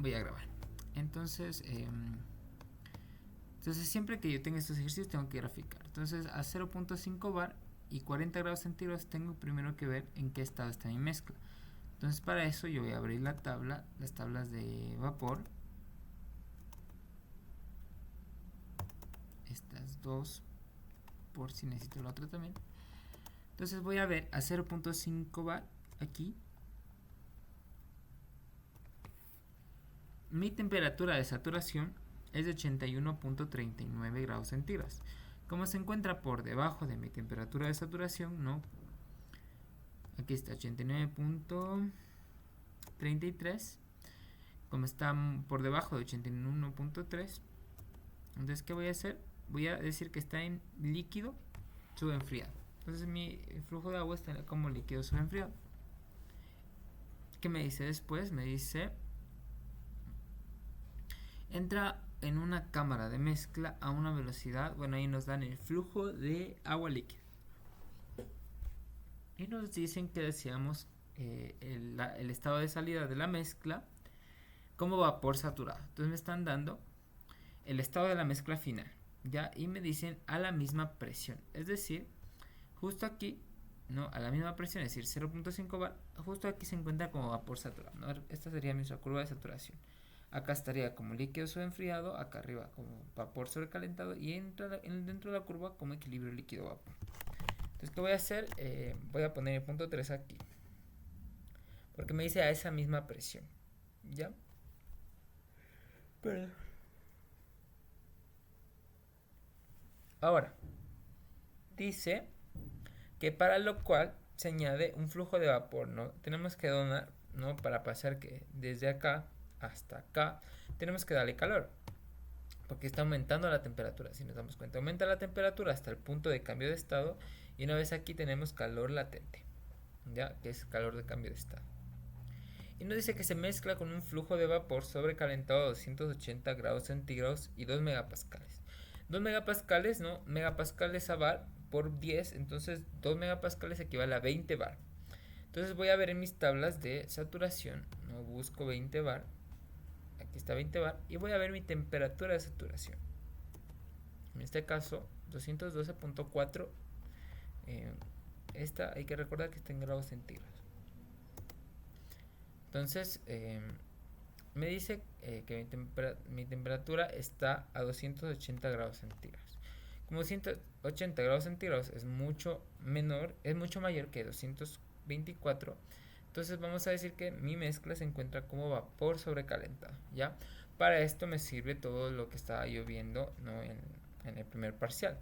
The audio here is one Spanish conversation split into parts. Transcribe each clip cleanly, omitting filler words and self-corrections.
voy a grabar. Entonces, siempre que yo tenga estos ejercicios tengo que graficar. Entonces a 0.5 bar y 40 grados centígrados tengo primero que ver en qué estado está mi mezcla. Entonces para eso yo voy a abrir las tablas de vapor. Estas dos, por si necesito la otra también. Entonces voy a ver a 0.5 bar aquí. Mi temperatura de saturación es de 81.39 grados centígrados. Como se encuentra por debajo de mi temperatura de saturación, ¿no? Aquí está 89.33. Como está por debajo de 81.3, entonces ¿qué voy a hacer? Voy a decir que está en líquido subenfriado. Entonces mi flujo de agua está como líquido subenfriado. ¿Qué me dice después? Me dice: entra en una cámara de mezcla a una velocidad, bueno, ahí nos dan el flujo de agua líquida. Y nos dicen que deseamos el estado de salida de la mezcla como vapor saturado. Entonces me están dando el estado de la mezcla final, ¿ya? Y me dicen a la misma presión. Es decir, justo aquí, ¿no? A la misma presión, es decir, 0.5 bar, justo aquí se encuentra como vapor saturado, ¿no? Esta sería nuestra curva de saturación. Acá estaría como líquido sobreenfriado, acá arriba como vapor sobrecalentado y dentro de la curva como equilibrio líquido-vapor. Entonces, ¿qué voy a hacer? Voy a poner el punto 3 aquí, porque me dice a esa misma presión, ¿ya? Pero ahora, dice que para lo cual se añade un flujo de vapor, ¿no? Tenemos que donar, ¿no? Para pasar que desde acá hasta acá, tenemos que darle calor, porque está aumentando la temperatura. Si nos damos cuenta, aumenta la temperatura hasta el punto de cambio de estado, y una vez aquí tenemos calor latente, ya, que es calor de cambio de estado. Y nos dice que se mezcla con un flujo de vapor sobrecalentado a 280 grados centígrados y 2 megapascales. 2 megapascales, ¿no? Megapascales a bar por 10, entonces 2 megapascales equivale a 20 bar. Entonces voy a ver en mis tablas de saturación, ¿no? Busco 20 bar, aquí está 20 bar, y voy a ver mi temperatura de saturación. En este caso, 212.4. Esta hay que recordar que está en grados centígrados. Entonces, me dice que mi temperatura está a 280 grados centígrados. Como 180 grados centígrados es mucho menor, es mucho mayor que 224, entonces vamos a decir que mi mezcla se encuentra como vapor sobrecalentado, ¿ya? Para esto me sirve todo lo que estaba yo viendo, ¿no? en el primer parcial.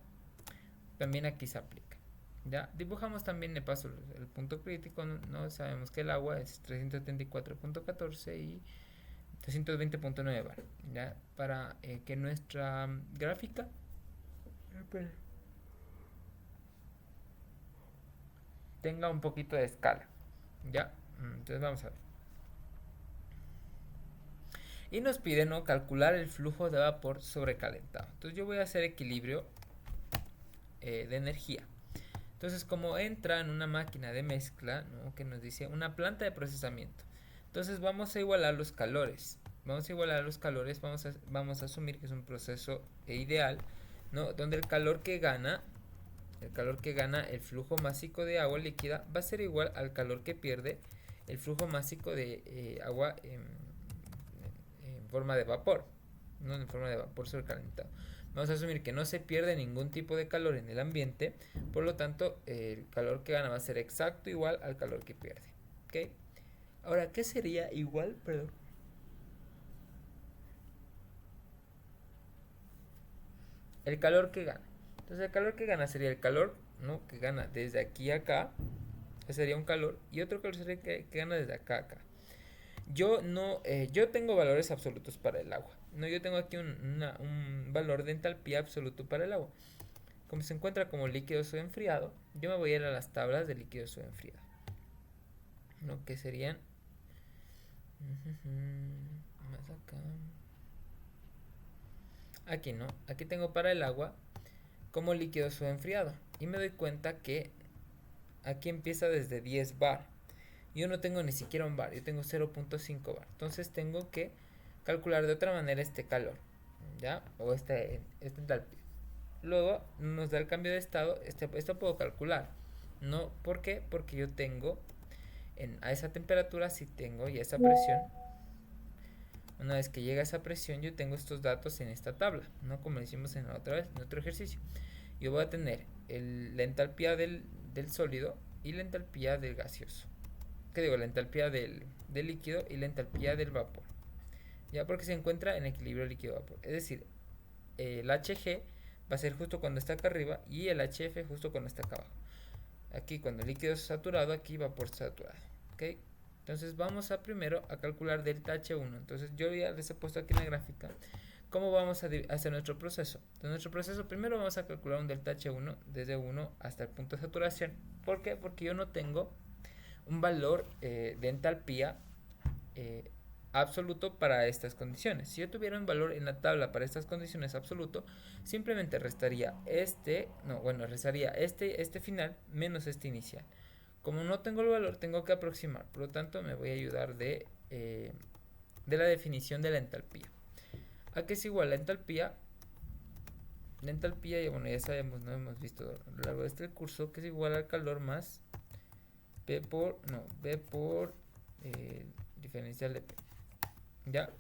También aquí se aplica. Ya dibujamos también de paso el punto crítico, ¿no? Sabemos que el agua es 374.14 y 320.9 bar, ¿ya? Para que nuestra gráfica tenga un poquito de escala, ¿ya? Entonces vamos a ver. Y nos pide, ¿no? Calcular el flujo de vapor sobrecalentado. Entonces yo voy a hacer equilibrio de energía. Entonces, como entra en una máquina de mezcla, ¿no? Que nos dice una planta de procesamiento, entonces vamos a igualar los calores. Vamos a asumir que es un proceso ideal, ¿no? Donde el calor que gana el flujo másico de agua líquida va a ser igual al calor que pierde el flujo másico de agua en forma de vapor, no en forma de vapor sobrecalentado. Vamos a asumir que no se pierde ningún tipo de calor en el ambiente, por lo tanto el calor que gana va a ser exacto igual al calor que pierde, ¿ok? Ahora, ¿qué sería igual? Perdón. El calor que gana. Entonces el calor que gana sería el calor, ¿no? Que gana desde aquí a acá, ese sería un calor, y otro calor sería que gana desde acá a acá. Yo tengo valores absolutos para el agua. No, yo tengo aquí un valor de entalpía absoluto para el agua. Como se encuentra como líquido subenfriado, yo me voy a ir a las tablas de líquido subenfriado, ¿no? Que serían más acá. Aquí no, aquí tengo para el agua como líquido subenfriado y me doy cuenta que aquí empieza desde 10 bar. Yo no tengo ni siquiera un bar, yo tengo 0.5 bar. Entonces tengo que calcular de otra manera este calor, ¿ya? O este entalpía. Luego nos da el cambio de estado, esto puedo calcular, ¿no? ¿Por qué? Porque yo tengo a esa temperatura, si tengo y esa presión, una vez que llega a esa presión, yo tengo estos datos en esta tabla, ¿no? Como decimos en otra vez, en otro ejercicio. Yo voy a tener la entalpía del sólido y la entalpía del gaseoso. ¿Qué digo? La entalpía del líquido y la entalpía del vapor. Ya, porque se encuentra en equilibrio líquido-vapor. Es decir, el Hg va a ser justo cuando está acá arriba y el Hf justo cuando está acá abajo. Aquí cuando el líquido es saturado, aquí vapor saturado. ¿Ok? Entonces vamos a primero a calcular delta H1. Entonces yo ya les he puesto aquí en la gráfica cómo vamos a hacer nuestro proceso. Entonces nuestro proceso primero vamos a calcular un delta H1 desde 1 hasta el punto de saturación. ¿Por qué? Porque yo no tengo un valor de entalpía absoluto para estas condiciones. Si yo tuviera un valor en la tabla para estas condiciones absoluto, simplemente restaría restaría este final menos este inicial. Como no tengo el valor, tengo que aproximar, por lo tanto me voy a ayudar de la definición de la entalpía. ¿A qué es igual la entalpía? La entalpía, ya sabemos, no hemos visto a lo largo de este curso, que es igual al calor más B por diferencial de P. ¿Ya?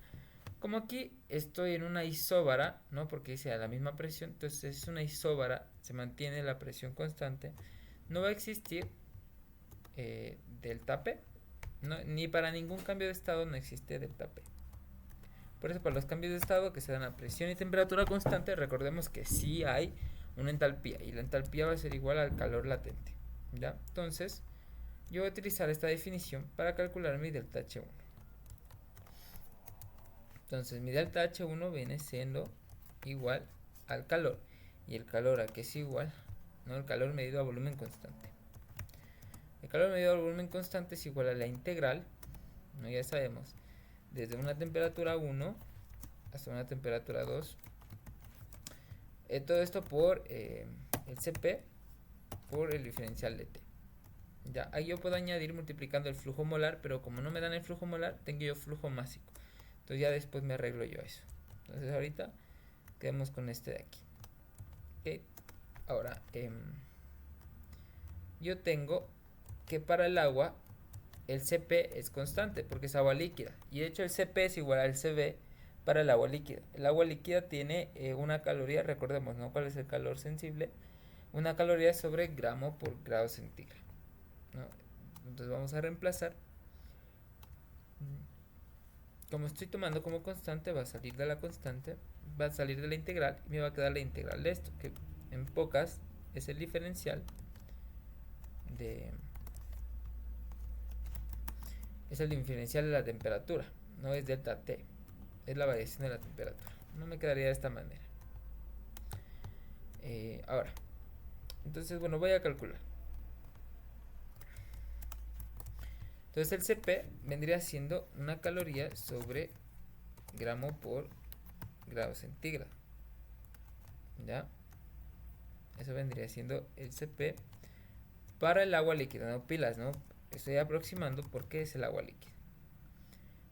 Como aquí estoy en una isóbara, ¿no? Porque dice a la misma presión, entonces es una isóbara, se mantiene la presión constante, no va a existir delta P, ¿no? Ni para ningún cambio de estado no existe delta P. Por eso para los cambios de estado que se dan a presión y temperatura constante, recordemos que sí hay una entalpía, y la entalpía va a ser igual al calor latente, ¿ya? Entonces yo voy a utilizar esta definición para calcular mi delta H1. Entonces mi delta H1 viene siendo igual al calor. ¿Y el calor a qué es igual? ¿No? El calor medido a volumen constante. El calor medido a volumen constante es igual a la integral, ¿no? Ya sabemos, desde una temperatura 1 hasta una temperatura 2. Todo esto por el Cp por el diferencial de T. Ya, ahí yo puedo añadir multiplicando el flujo molar, pero como no me dan el flujo molar, tengo yo flujo másico. Entonces ya después me arreglo yo eso. Entonces ahorita quedamos con este de aquí. Okay. Ahora, yo tengo que para el agua el Cp es constante porque es agua líquida. Y de hecho el Cp es igual al Cv para el agua líquida. El agua líquida tiene una caloría, recordemos, ¿no? ¿Cuál es el calor sensible? Una caloría sobre gramo por grado centígrado, ¿no? Entonces vamos a reemplazar. Como estoy tomando como constante, va a salir de la constante, va a salir de la integral y me va a quedar la integral de esto, que en pocas es el diferencial de la temperatura, no es delta T, es la variación de la temperatura. No me quedaría de esta manera. Ahora, entonces bueno, voy a calcular. Entonces el Cp vendría siendo una caloría sobre gramo por grado centígrado. ¿Ya? Eso vendría siendo el Cp para el agua líquida, no pilas, ¿no? Estoy aproximando porque es el agua líquida.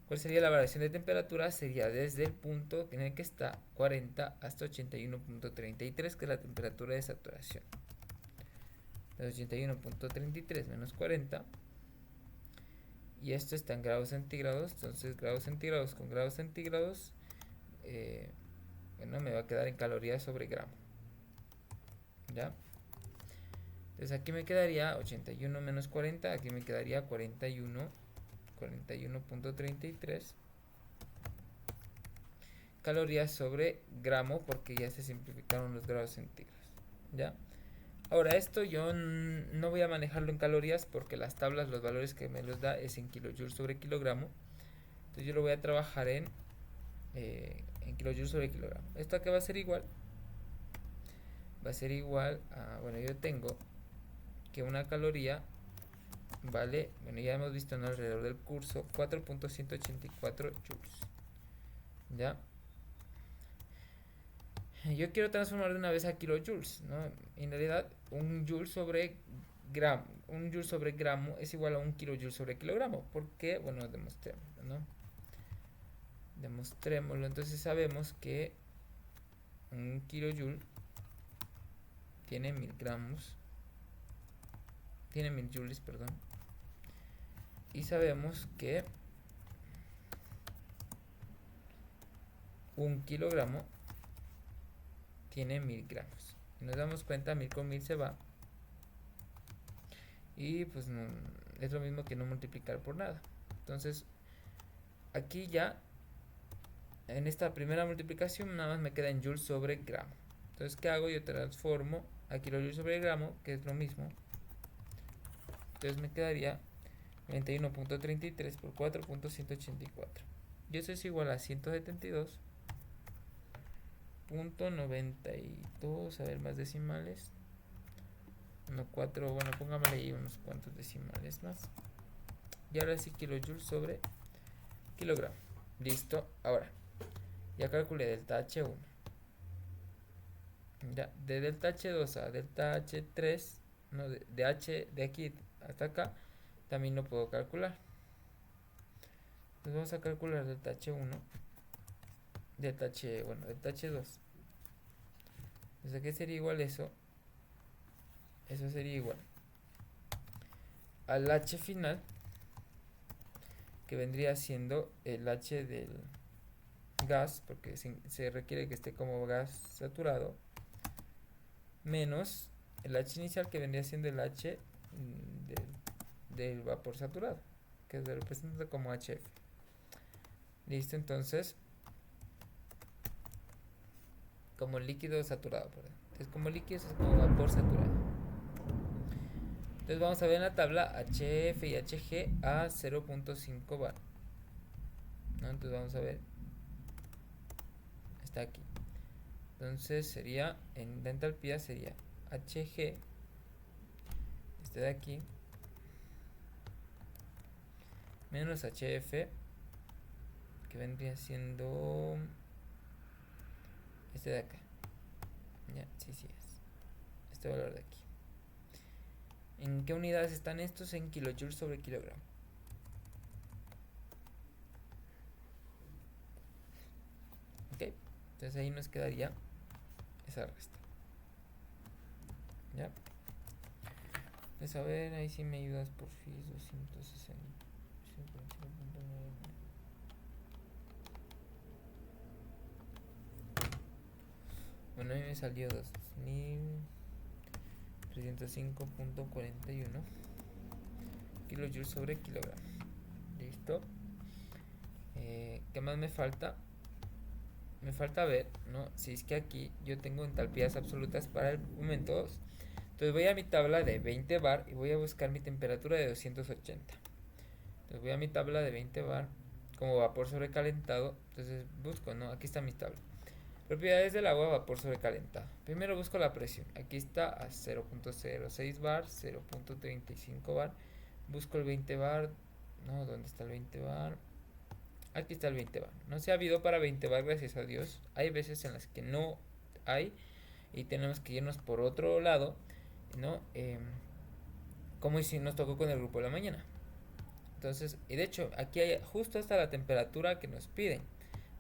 ¿Cuál sería la variación de temperatura? Sería desde el punto en el que está 40 hasta 81.33, que es la temperatura de saturación. De 81.33 menos 40. Y esto está en grados centígrados, entonces grados centígrados con grados centígrados, me va a quedar en calorías sobre gramo. ¿Ya? Entonces aquí me quedaría 81 menos 40, aquí me quedaría 41.33 calorías sobre gramo, porque ya se simplificaron los grados centígrados. ¿Ya? Ahora esto yo no voy a manejarlo en calorías porque las tablas, los valores que me los da es en kilojoules sobre kilogramo. Entonces yo lo voy a trabajar en kilojoules sobre kilogramo. ¿Esto a qué va a ser igual? Va a ser igual a, yo tengo que una caloría vale, ya hemos visto en alrededor del curso, 4.184 joules. ¿Ya? Yo quiero transformar de una vez a kilojoules, ¿no? En realidad, un joule sobre gramo es igual a un kilojoule sobre kilogramo. ¿Por qué? Bueno, demostremos, ¿no? Demostrémoslo. Entonces sabemos que un kilojoule tiene 1000 gramos, tiene 1000 joules, perdón. Y sabemos que un kilogramo tiene 1000 gramos. Nos damos cuenta, 1000 con 1000 se va. Y pues no, es lo mismo que no multiplicar por nada. Entonces, aquí ya, en esta primera multiplicación, nada más me queda en joules sobre gramo. Entonces, ¿qué hago? Yo transformo a kilojoules sobre gramo, que es lo mismo. Entonces me quedaría 21.33 por 4.184. Y eso es igual a 172.92. A ver, más decimales. 1,4, bueno, pongámosle ahí unos cuantos decimales más. Y ahora sí, kilojoules sobre kilogramo. Listo. Ahora, ya calculé delta H1. Ya, de delta H2 a delta H3, no, de H de aquí hasta acá, también lo puedo calcular. Entonces vamos a calcular delta H1, delta H2. Entonces, ¿qué sería igual eso? Eso sería igual al H final, que vendría siendo el H del gas, porque se requiere que esté como gas saturado, menos el H inicial, que vendría siendo el H del vapor saturado, que se representa como HF. Listo, entonces, como líquido saturado, perdón. Es como líquido, es como vapor saturado. Entonces vamos a ver en la tabla HF y HG a 0.5 bar, ¿no? Entonces vamos a ver, está aquí. Entonces sería, en la entalpía sería HG, este de aquí, menos HF, que vendría siendo este de acá. Ya, sí es. Este valor de aquí. ¿En qué unidades están estos? En kilojoules sobre kilogramo. Ok, entonces ahí nos quedaría esa resta. Ya. Pues a ver, ahí sí me ayudas por fin. 260. Bueno, a mí me salió 2305.41 kilojoules sobre kilogramo. Listo. ¿Qué más me falta? Me falta ver, ¿no? Si es que aquí yo tengo entalpías absolutas para el momento 2. Entonces voy a mi tabla de 20 bar y voy a buscar mi temperatura de 280. Entonces voy a mi tabla de 20 bar como vapor sobrecalentado. Entonces busco, ¿no? Aquí está mi tabla. Propiedades del agua, vapor sobrecalentado. Primero busco la presión. Aquí está a 0.06 bar, 0.35 bar. Busco el 20 bar. No, ¿dónde está el 20 bar? Aquí está el 20 bar. No se ha habido para 20 bar, gracias a Dios. Hay veces en las que no hay y tenemos que irnos por otro lado, ¿no? Como si nos tocó con el grupo de la mañana. Entonces, y de hecho, aquí hay justo hasta la temperatura que nos piden,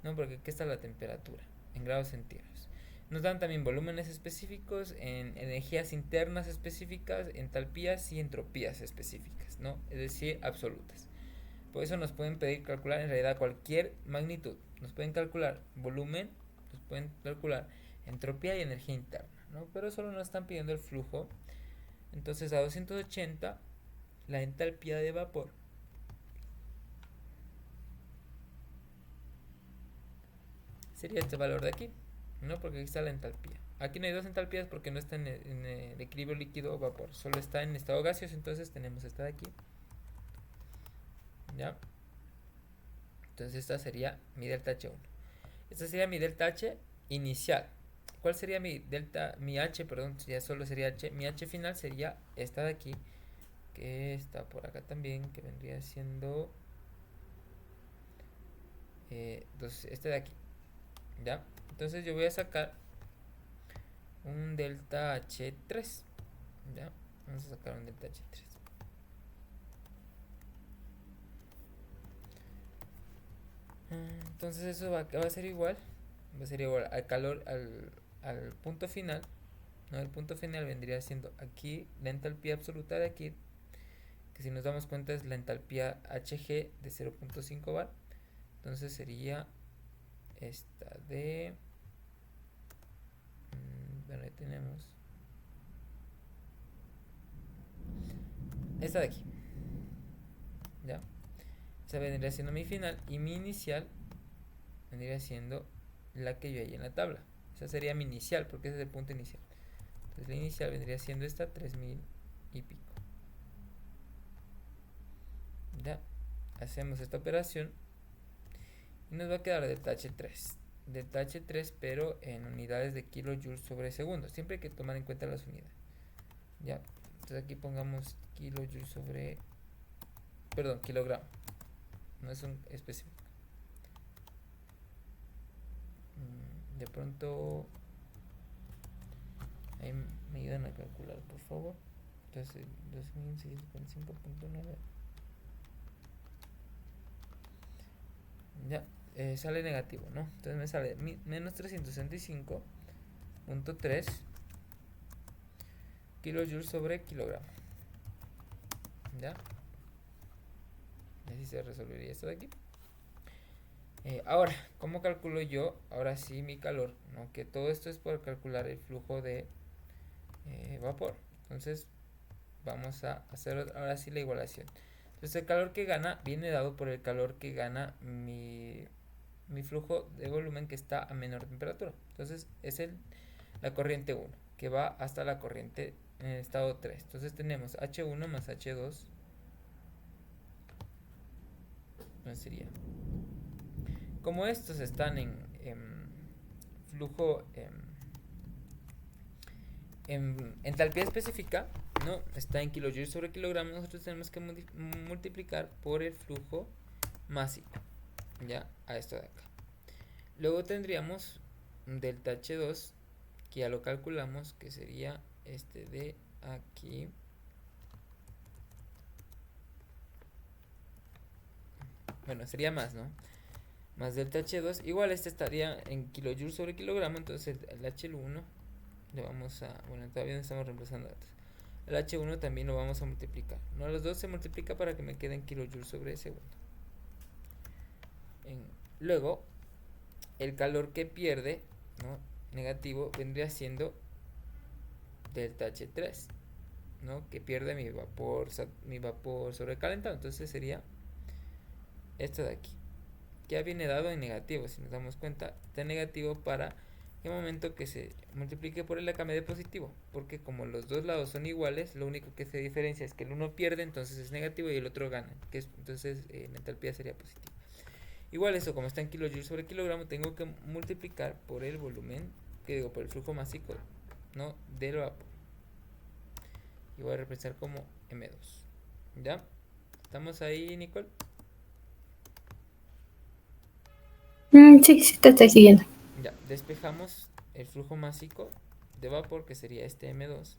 ¿no? Porque aquí está la temperatura en grados centígrados. Nos dan también volúmenes específicos, en energías internas específicas, entalpías y entropías específicas, ¿no? Es decir, absolutas. Por eso nos pueden pedir calcular en realidad cualquier magnitud. Nos pueden calcular volumen, nos pueden calcular entropía y energía interna, ¿no? Pero solo nos están pidiendo el flujo. Entonces a 280 la entalpía de vapor sería este valor de aquí, ¿no? Porque aquí está la entalpía. Aquí no hay dos entalpías porque no está en el equilibrio líquido o vapor, solo está en estado gaseoso. Entonces tenemos esta de aquí, ¿ya? Entonces esta sería mi delta H1. Esta sería mi delta H inicial. ¿Cuál sería mi delta, mi H, perdón? Ya solo sería H. Mi H final sería esta de aquí, que está por acá también, que vendría siendo este de aquí, ¿ya? Entonces yo voy a sacar un delta H3, ¿ya? Vamos a sacar un delta H3. Entonces eso va a ser igual. Va a ser igual al calor, al punto final. ¿No? El punto final vendría siendo aquí la entalpía absoluta de aquí, que si nos damos cuenta es la entalpía Hg de 0.5 bar. Entonces sería esta de... bueno, ahí tenemos esta de aquí. ¿Ya? Esa vendría siendo mi final y mi inicial vendría siendo la que yo hay en la tabla. Esa sería mi inicial porque ese es el punto inicial. Entonces la inicial vendría siendo esta 3000 y pico. Ya, hacemos esta operación y nos va a quedar delta H3. Delta H3 pero en unidades de kilojoules sobre segundo. Siempre hay que tomar en cuenta las unidades. Ya, entonces aquí pongamos kilojoules sobre... Perdón, kilogramo. No es un específico. De pronto... Ahí me ayudan a calcular, por favor. Entonces, 2645.9. Ya, sale negativo, ¿no? Entonces me sale menos 365.3 kilojoules sobre kilogramo. ¿Ya? Así se resolvería esto de aquí. Ahora, ¿cómo calculo yo? Ahora sí mi calor, ¿no? Que todo esto es por calcular el flujo de vapor. Entonces vamos a hacer ahora sí la igualación. Entonces el calor que gana viene dado por el calor que gana mi flujo de volumen que está a menor temperatura. Entonces es la corriente 1 que va hasta la corriente en el estado 3. Entonces tenemos H1 más H2. Entonces sería, como estos están en flujo en entalpía específica, ¿no? Está en kilojoules sobre kilogramo, nosotros tenemos que multiplicar por el flujo másico, ya, a esto de acá. Luego tendríamos un delta H2, que ya lo calculamos, que sería este de aquí. Bueno, sería más, ¿no? Más delta H2, igual este estaría en kilojoules sobre kilogramo, entonces el H1 le vamos a... Bueno, todavía no estamos reemplazando datos. El H1 también lo vamos a multiplicar. No, los dos se multiplica para que me queden kilojoules sobre segundo. Luego, el calor que pierde, ¿no? Negativo, vendría siendo delta H3, ¿no? Que pierde mi vapor sobrecalentado. Entonces sería esto de aquí. Ya viene dado en negativo, si nos damos cuenta. Está en negativo para el momento que se multiplique por el acá me dé positivo, porque como los dos lados son iguales, lo único que se diferencia es que el uno pierde, entonces es negativo, y el otro gana, que es, entonces la entalpía sería positiva. Igual eso, como está en kilojoules sobre kilogramo, tengo que multiplicar por el volumen, que digo, por el flujo másico, ¿no? Del vapor. Y voy a representar como M2. ¿Ya? ¿Estamos ahí, Nicole? Sí, sí, te estoy siguiendo. Ya, despejamos el flujo másico de vapor, que sería este M2.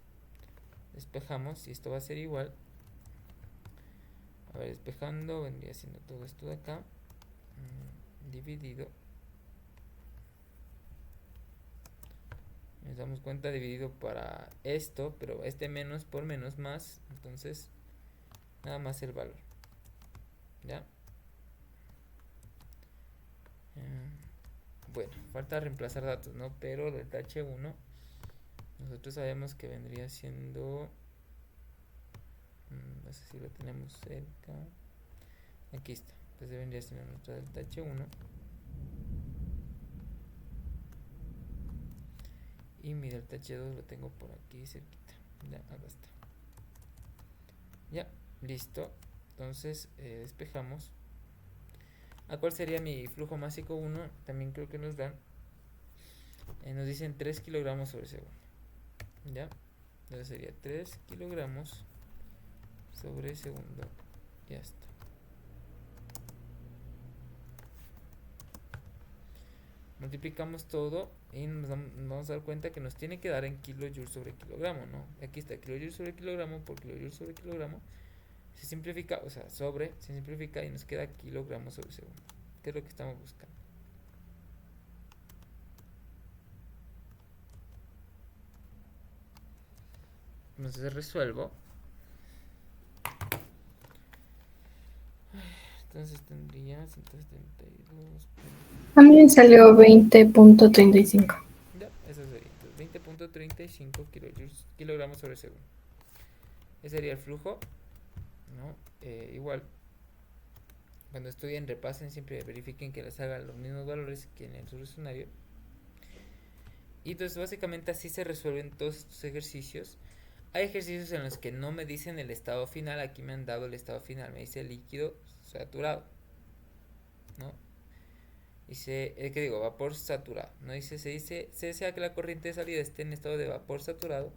Despejamos y esto va a ser igual. A ver, despejando, vendría siendo todo esto de acá. Dividido. Nos damos cuenta dividido para esto, pero este menos por menos más. Entonces, nada más el valor. ¿Ya? Bueno, falta reemplazar datos, ¿no? Pero del H1 nosotros sabemos que vendría siendo... no sé si lo tenemos cerca. Aquí está. Entonces vendría siendo nuestra delta H1. Y mi delta H2 lo tengo por aquí cerquita. Ya, acá está. Ya, listo. Entonces despejamos. ¿A cuál sería mi flujo másico 1? También creo que nos dan. Nos dicen 3 kilogramos sobre segundo. ¿Ya? Entonces sería 3 kilogramos sobre segundo. Ya está. Multiplicamos todo y nos vamos a dar cuenta que nos tiene que dar en kilojoules sobre kilogramo, ¿no? Aquí está kilojoules sobre kilogramo por kilojoules sobre kilogramo. Se simplifica, o sea, se simplifica y nos queda kilogramos sobre segundo. ¿Qué es lo que estamos buscando? Entonces resuelvo. Entonces tendría 172. A mí me salió 20.35. Ya, eso sería. Entonces 20.35 kilogramos sobre segundo. Ese sería el flujo, ¿no? Igual, cuando estudien, repasen, siempre verifiquen que les hagan los mismos valores que en el solucionario. Y entonces básicamente así se resuelven todos estos ejercicios. Hay ejercicios en los que no me dicen el estado final. Aquí me han dado el estado final. Me dice líquido saturado, ¿no? Dice, ¿qué digo? Vapor saturado. No dice, se desea que la corriente de salida esté en estado de vapor saturado.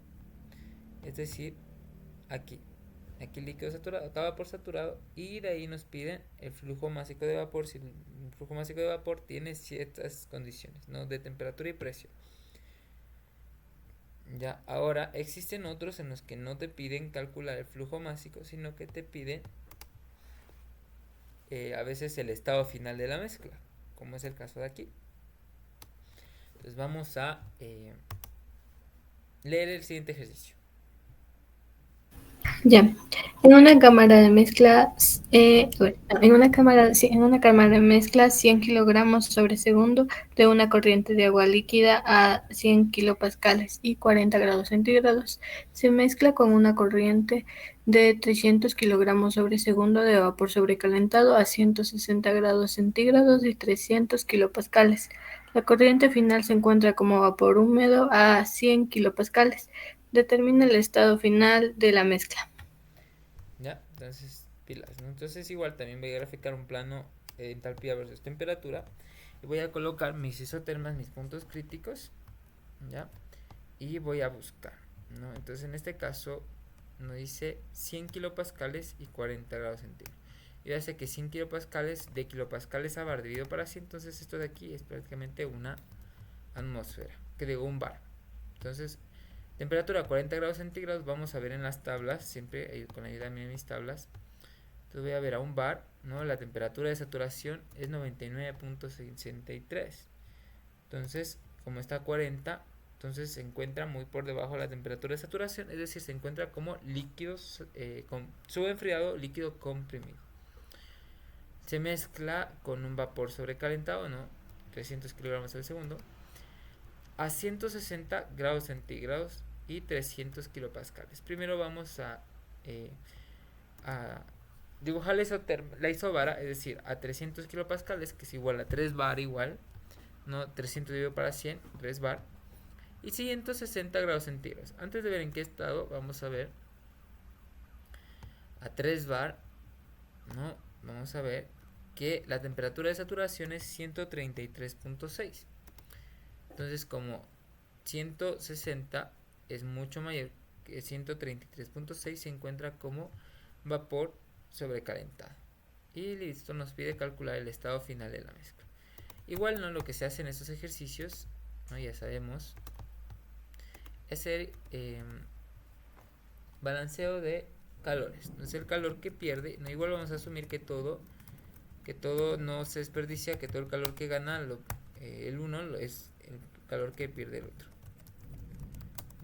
Es decir, aquí. Aquí líquido saturado, acá vapor saturado. Y de ahí nos piden el flujo másico de vapor. Si el flujo másico de vapor tiene ciertas condiciones, ¿no? De temperatura y presión. Ya, ahora existen otros en los que no te piden calcular el flujo másico, sino que te piden a veces el estado final de la mezcla, como es el caso de aquí. Entonces vamos a leer el siguiente ejercicio. Ya. En una cámara de mezcla, en una cámara de mezcla 100 kilogramos sobre segundo de una corriente de agua líquida a 100 kilopascales y 40 grados centígrados se mezcla con una corriente de 300 kilogramos sobre segundo de vapor sobrecalentado a 160 grados centígrados y 300 kilopascales. La corriente final se encuentra como vapor húmedo a 100 kilopascales. Determina el estado final de la mezcla. Ya, entonces pilas, ¿no? Entonces igual también voy a graficar un plano entalpía versus temperatura y voy a colocar mis isotermas, mis puntos críticos, ya, y voy a buscar, ¿no? Entonces en este caso nos dice 100 kilopascales y 40 grados centígrados. Y ya sé que 100 kilopascales de kilopascales a bar dividido para 100, entonces esto de aquí es prácticamente una atmósfera, que digo un bar. Entonces temperatura 40 grados centígrados, vamos a ver en las tablas, siempre con ayuda de mis tablas. Entonces voy a ver a un bar, ¿no? La temperatura de saturación es 99.63. Entonces, como está a 40, entonces se encuentra muy por debajo de la temperatura de saturación, es decir, se encuentra como líquido subenfriado, líquido comprimido. Se mezcla con un vapor sobrecalentado, ¿no? 300 kilogramos al segundo, a 160 grados centígrados y 300 kilopascales. Primero vamos a dibujar la isobara, es decir, a 300 kilopascales, que es igual a 3 bar igual, ¿no? 300 dividido para 100, 3 bar, y 160 grados centígrados. Antes de ver en qué estado, vamos a ver a 3 bar, ¿no? Vamos a ver que la temperatura de saturación es 133.6. Entonces, como 160 es mucho mayor que 133.6, se encuentra como vapor sobrecalentado. Y listo, nos pide calcular el estado final de la mezcla. Igual, ¿no? Lo que se hace en estos ejercicios, ¿no? Ya sabemos, es el balanceo de calores. Entonces el calor que pierde, ¿no? Igual vamos a asumir que todo no se desperdicia, que todo el calor que gana el uno es el calor que pierde el otro.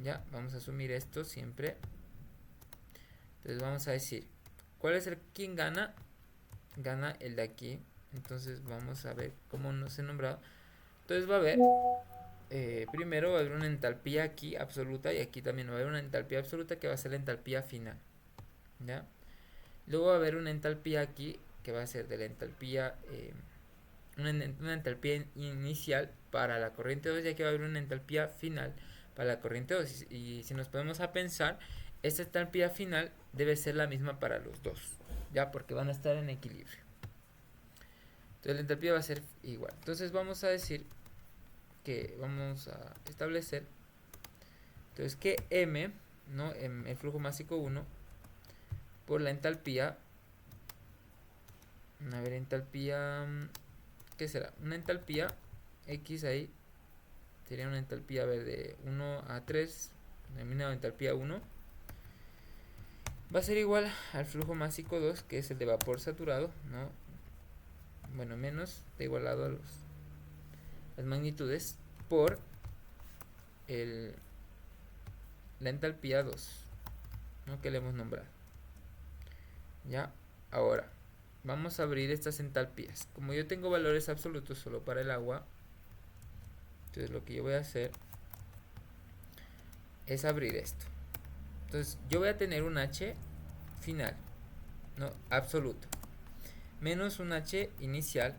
Ya, vamos a asumir esto siempre. Entonces vamos a decir, ¿cuál es quién gana? Gana el de aquí. Entonces vamos a ver cómo nos he nombrado. Entonces va a haber, primero va a haber una entalpía aquí absoluta y aquí también va a haber una entalpía absoluta que va a ser la entalpía final. ¿Ya? Luego va a haber una entalpía aquí que va a ser de la entalpía, una entalpía inicial para la corriente 2, ya que va a haber una entalpía final para la corriente 2. Y si nos ponemos a pensar, esta entalpía final debe ser la misma para los dos, ya, porque van a estar en equilibrio. Entonces la entalpía va a ser igual. Entonces vamos a decir que vamos a establecer entonces que M, ¿no? El flujo másico 1 por la entalpía, a ver, entalpía, ¿qué será? Una entalpía X ahí sería una entalpía, a ver, de 1 a 3, denominado entalpía 1, va a ser igual al flujo másico 2, que es el de vapor saturado, ¿no? bueno, menos está igualado a las magnitudes por la entalpía 2, ¿no? Que le hemos nombrado. Ya, ahora vamos a abrir estas entalpías. Como yo tengo valores absolutos solo para el agua, entonces lo que yo voy a hacer es abrir esto. Entonces yo voy a tener un H final, no absoluto, menos un H inicial,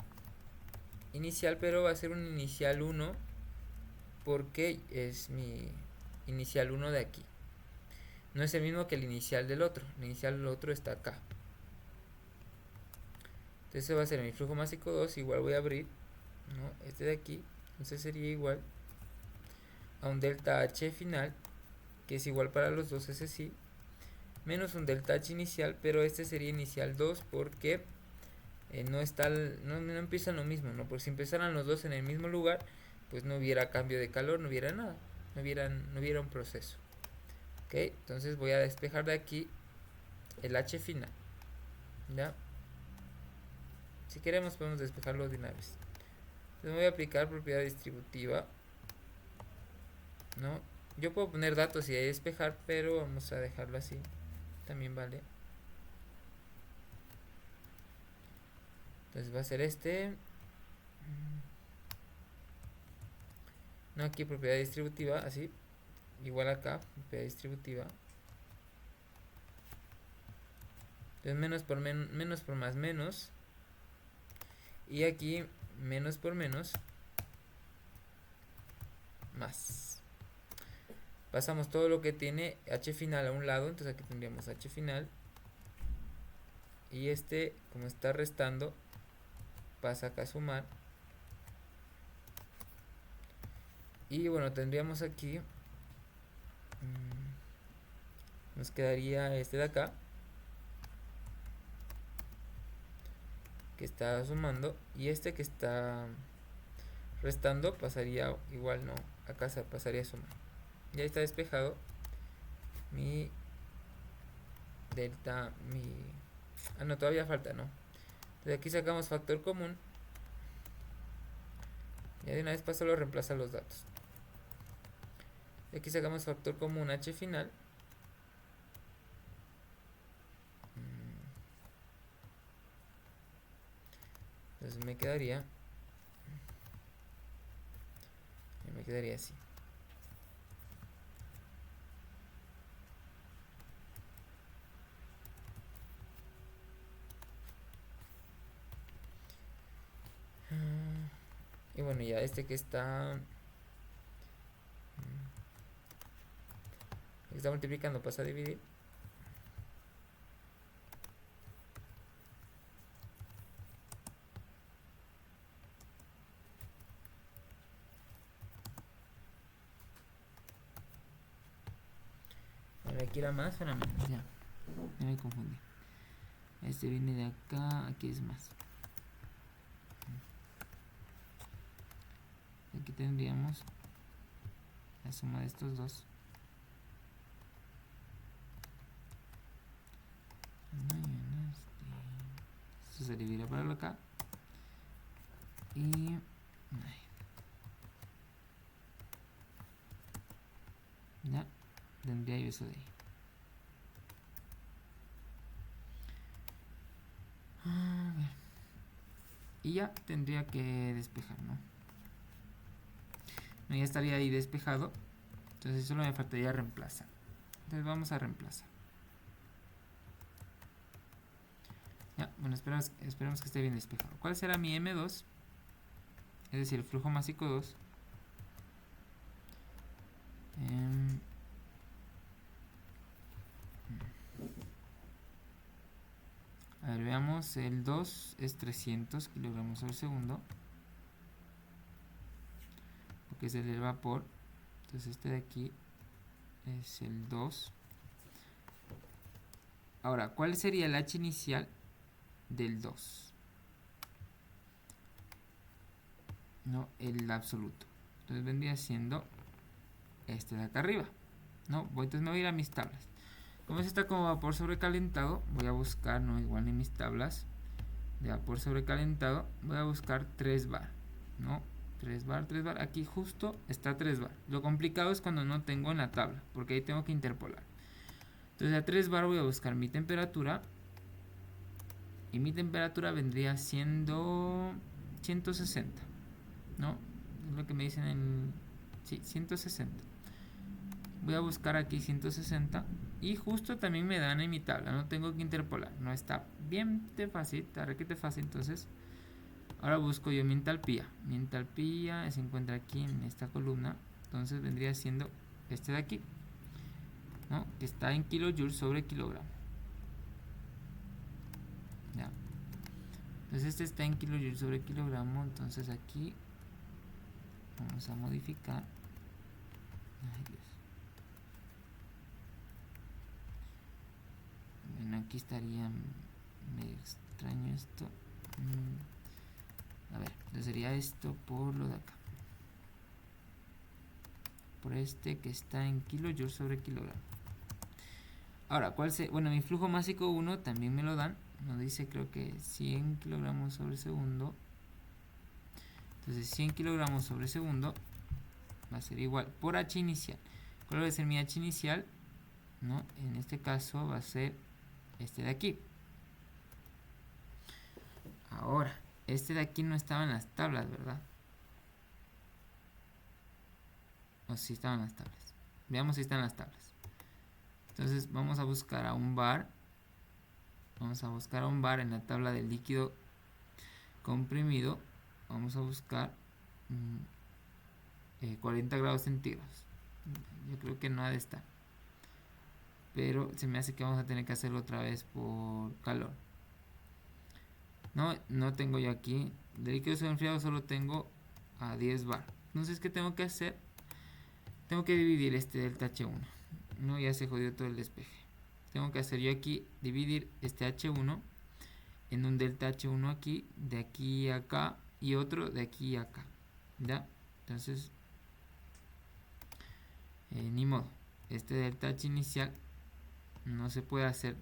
pero va a ser un inicial 1 porque es mi inicial 1 de aquí. No es el mismo que el inicial del otro. El inicial del otro está acá. Entonces va a ser mi flujo másico 2. Igual voy a abrir, ¿no? Este de aquí. Entonces sería igual a un delta H final, que es igual para los dos, ese sí, menos un delta H inicial, pero este sería inicial 2 porque no empiezan lo mismo, ¿no? Porque si empezaran los dos en el mismo lugar, pues no hubiera cambio de calor, no hubiera nada, no hubiera un proceso. Ok, entonces voy a despejar de aquí el H final, ¿ya? Si queremos podemos despejarlo de una vez. Entonces voy a aplicar propiedad distributiva, ¿no? Yo puedo poner datos y ahí despejar, pero vamos a dejarlo así, también vale. Entonces va a ser este, no, aquí propiedad distributiva, así, igual acá, propiedad distributiva. Entonces menos por más menos, y aquí menos por menos más. Pasamos todo lo que tiene H final a un lado, entonces aquí tendríamos H final, y este, como está restando, pasa acá a sumar, y bueno, tendríamos aquí, nos quedaría este de acá, que está sumando, y este que está restando pasaría igual, no, acá se pasaría a sumar. Ya está despejado mi delta, no, todavía falta, no. Entonces aquí sacamos factor común, y de una vez paso lo reemplaza los datos. Y aquí sacamos factor común H final, entonces me quedaría así. Y bueno, ya este que está multiplicando pasa a dividir. Ahora aquí era más o era menos, ya me confundí. Este viene de acá, aquí es más. Aquí tendríamos la suma de estos dos. Esto se dividirá para acá. Y ya tendría yo eso de ahí. Y ya tendría que despejar, ¿no? Ya estaría ahí despejado. Entonces solo me faltaría reemplazar. Entonces vamos a reemplazar. Ya, bueno, esperemos que esté bien despejado. ¿Cuál será mi M2? Es decir, el flujo másico 2. A ver, veamos, el 2 es 300 kilogramos por segundo, porque es el vapor. Entonces este de aquí es el 2. Ahora, ¿cuál sería el H inicial del 2? No, el absoluto. Entonces vendría siendo este de acá arriba. No, entonces me voy a ir a mis tablas. Como este está como vapor sobrecalentado, voy a buscar, no, igual en mis tablas, de vapor sobrecalentado, voy a buscar 3 bar, ¿no? 3 bar, aquí justo está 3 bar. Lo complicado es cuando no tengo en la tabla, porque ahí tengo que interpolar. Entonces a 3 bar voy a buscar mi temperatura, y mi temperatura vendría siendo 160, ¿no? Es lo que me dicen en... sí, 160. Voy a buscar aquí 160 y justo también me dan en mi tabla, no tengo que interpolar, no está bien de fácil, está requete fácil. Entonces ahora busco yo mi entalpía se encuentra aquí en esta columna, entonces vendría siendo este de aquí, ¿no? Que está en kilojoules sobre kilogramo, ¿ya? Entonces este está en kilojoules sobre kilogramo, entonces aquí vamos a modificar. Ay, Dios. Bueno, aquí estaría medio extraño esto. A ver, entonces sería esto por lo de acá, por este que está en kilojoules sobre kilogramo. Ahora, bueno, mi flujo másico 1 también me lo dan, nos dice creo que 100 kilogramos sobre segundo. Entonces 100 kilogramos sobre segundo va a ser igual por H inicial. ¿Cuál va a ser mi H inicial? ¿No? En este caso va a ser este de aquí. Ahora, este de aquí no estaba en las tablas, ¿verdad? O sí estaba en las tablas. Veamos si está en las tablas. Entonces vamos a buscar a un bar. Vamos a buscar a un bar en la tabla del líquido comprimido. Vamos a buscar 40 grados centígrados. Yo creo que no ha de estar, pero se me hace que vamos a tener que hacerlo otra vez por calor. No tengo yo aquí de líquido enfriado, solo tengo a 10 bar. Entonces, ¿qué tengo que hacer? Tengo que dividir este delta H1. No, ya se jodió todo el despeje. Tengo que hacer yo aquí, dividir este H1 en un delta H1 aquí, de aquí a acá, y otro de aquí a acá, ¿ya? Entonces, ni modo, este delta H inicial no se puede hacer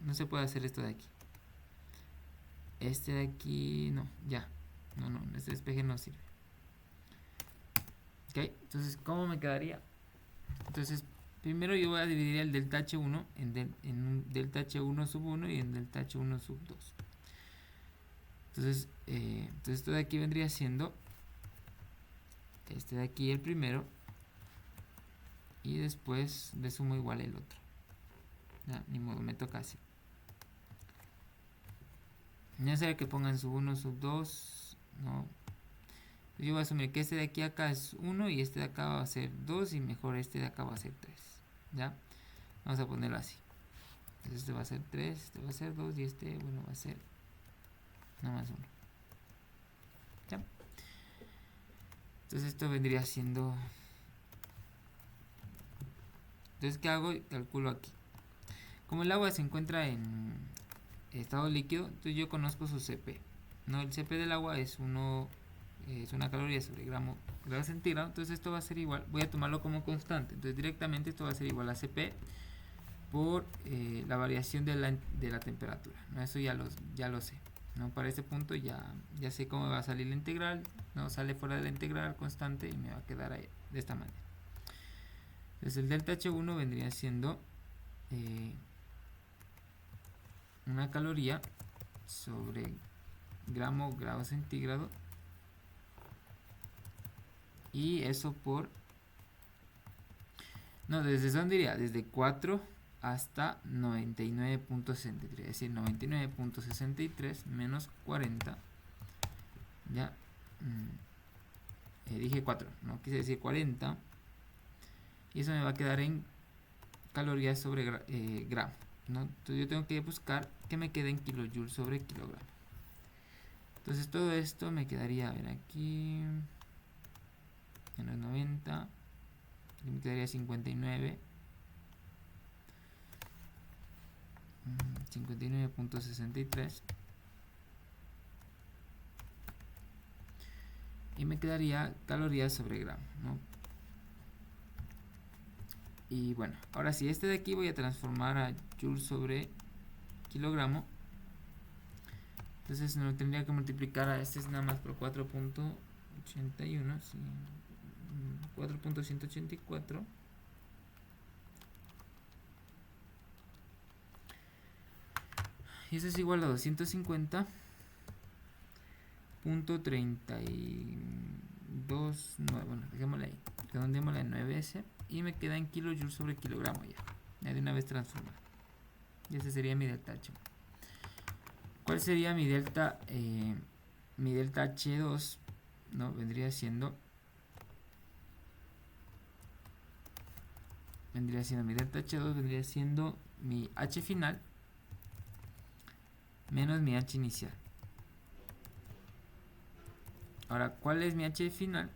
esto de aquí. Este de aquí, no, ya, no, este despeje no sirve. Ok, entonces, ¿cómo me quedaría? Entonces, primero yo voy a dividir el delta H1 en un delta H1 sub 1 y en delta H1 sub 2. Entonces esto de aquí vendría siendo este de aquí el primero, y después le sumo igual el otro. Ya, ni modo, me toca así. Ya sea que pongan sub 1, sub 2, no. Yo voy a asumir que este de aquí acá es 1 y este de acá va a ser 2 y mejor este de acá va a ser 3. ¿Ya? Vamos a ponerlo así. Entonces este va a ser 3, este va a ser 2 y este, bueno, va a ser nada más 1. ¿Ya? Entonces esto vendría siendo... Entonces, ¿qué hago? Calculo aquí. Como el agua se encuentra en estado líquido, entonces yo conozco su CP. ¿No? El CP del agua es una caloría sobre grado centígrado. Entonces esto va a ser igual, voy a tomarlo como constante. Entonces directamente esto va a ser igual a CP por la variación de la temperatura, ¿no? Eso ya lo sé, ¿no? Para este punto ya sé cómo va a salir la integral, ¿no? Sale fuera de la integral constante y me va a quedar ahí, de esta manera. Entonces el delta H1 vendría siendo una caloría sobre grado centígrado, y eso por... No, ¿desde dónde diría? Desde 4 hasta 99.63, es decir, 99.63 menos 40, ya, dije 4, no quise decir 40, y eso me va a quedar en calorías sobre gramo, ¿no? Entonces yo tengo que buscar que me quede en kilojoules sobre kilogramo. Entonces todo esto me quedaría, a ver aquí, menos 90, y me quedaría 59, 59.63, y me quedaría calorías sobre gramo, ¿no? Y bueno, ahora sí, este de aquí voy a transformar a joule sobre kilogramo, Entonces no tendría que multiplicar a este es nada más por 4.81, sí, 4.184. Y eso es igual a 250.32, bueno, dejémosle ahí, redondémosle a 9S y me queda en kilojoules sobre kilogramo ya de una vez transformado. Y ese sería mi delta H. ¿Cuál sería mi delta H2? No, vendría siendo mi delta H2 vendría siendo mi H final menos mi H inicial. Ahora, ¿cuál es mi H final?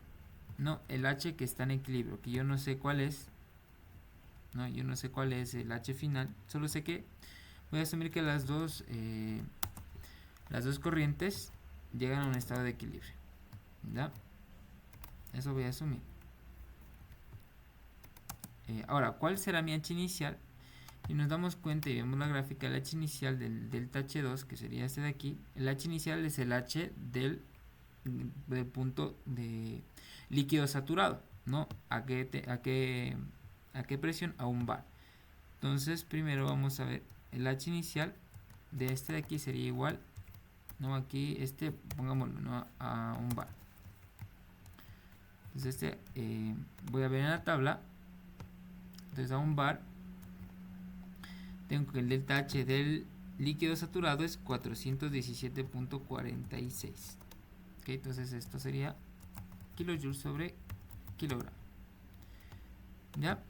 No, el H que está en equilibrio, que yo no sé cuál es. No, yo no sé cuál es el H final. Solo sé que voy a asumir que las dos corrientes llegan a un estado de equilibrio. ¿Ya? Eso voy a asumir. Ahora, ¿cuál será mi H inicial? Y nos damos cuenta y vemos la gráfica, el H inicial del delta H2, que sería este de aquí. El H inicial es el H del punto de líquido saturado, ¿no? ¿A qué presión? A un bar. Entonces, primero vamos a ver el H inicial de este de aquí sería igual, ¿no? Aquí, pongámoslo, ¿no? A un bar. Entonces, voy a ver en la tabla. Entonces, a un bar tengo que el delta H del líquido saturado es 417.46. ¿Okay? Entonces esto sería kilojoules sobre kilogramo. ¿Ya?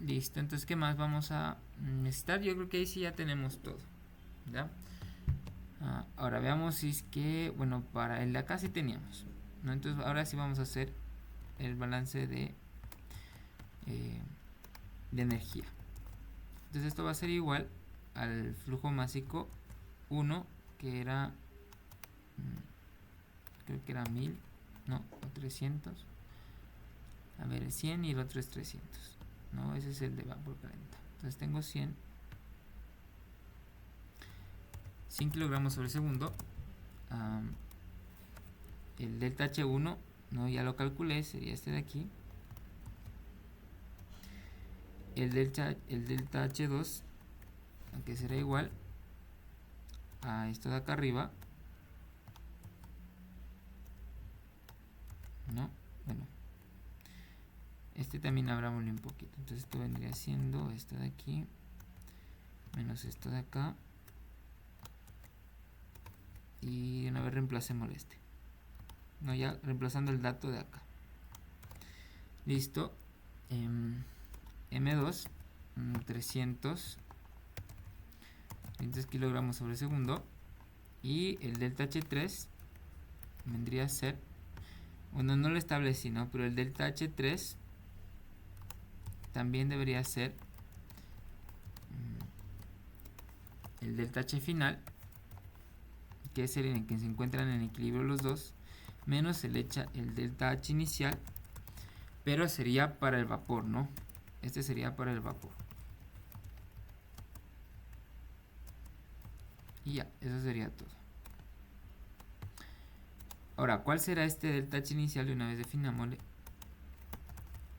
Listo. Entonces, ¿qué más vamos a necesitar? Yo creo que ahí sí ya tenemos todo. ¿Ya? Ahora veamos si es que, bueno, para el de acá sí teníamos, ¿no? Entonces ahora sí vamos a hacer el balance de energía. Entonces esto va a ser igual al flujo másico 1, que era, creo que era 1000, no, o 300. A ver, 100 y el otro es 300. No, ese es el de vapor calentado. Entonces tengo 100 kilogramos sobre segundo. El delta H1, no, ya lo calculé, sería este de aquí. El delta H2, aunque será igual a esto de acá arriba, ¿no? Bueno, este también abrámosle un poquito. Entonces esto vendría siendo esto de aquí menos esto de acá. Y una vez reemplacemos este. No, ya reemplazando el dato de acá. Listo. M2, 300 kilogramos sobre segundo. Y el delta H3 vendría a ser, bueno, no lo establecí, ¿no? Pero el delta H3 también debería ser el delta H final, que es el en el que se encuentran en equilibrio los dos, menos el delta H inicial, pero sería para el vapor, ¿no? Este sería para el vapor. Y ya, eso sería todo. Ahora, ¿cuál será este delta H inicial de una vez definámosle?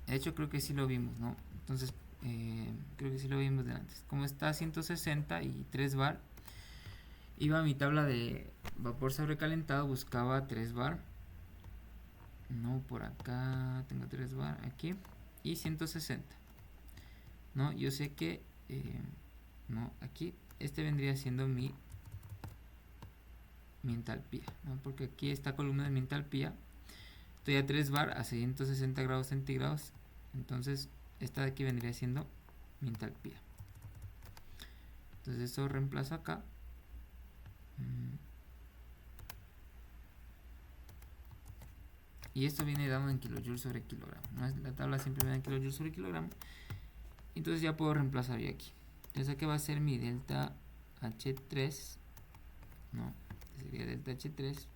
De hecho, creo que sí lo vimos, ¿no? Entonces, creo que sí lo vimos de antes. Como está a 160 y 3 bar, iba a mi tabla de vapor sobrecalentado, buscaba 3 bar. No, por acá tengo 3 bar, aquí. Y 160. No, yo sé que, no, aquí, este vendría siendo mi entalpía, ¿no? Porque aquí esta columna de mi entalpía, estoy a 3 bar a 160 grados centígrados. Entonces, esta de aquí vendría siendo mi entalpía. Entonces, eso reemplazo acá. Y esto viene dado en kilojoules sobre kilogramo, ¿no? La tabla siempre viene en kilojoules sobre kilogramo. Entonces ya puedo reemplazar yo aquí. Entonces aquí va a ser mi delta H3, no, sería delta H3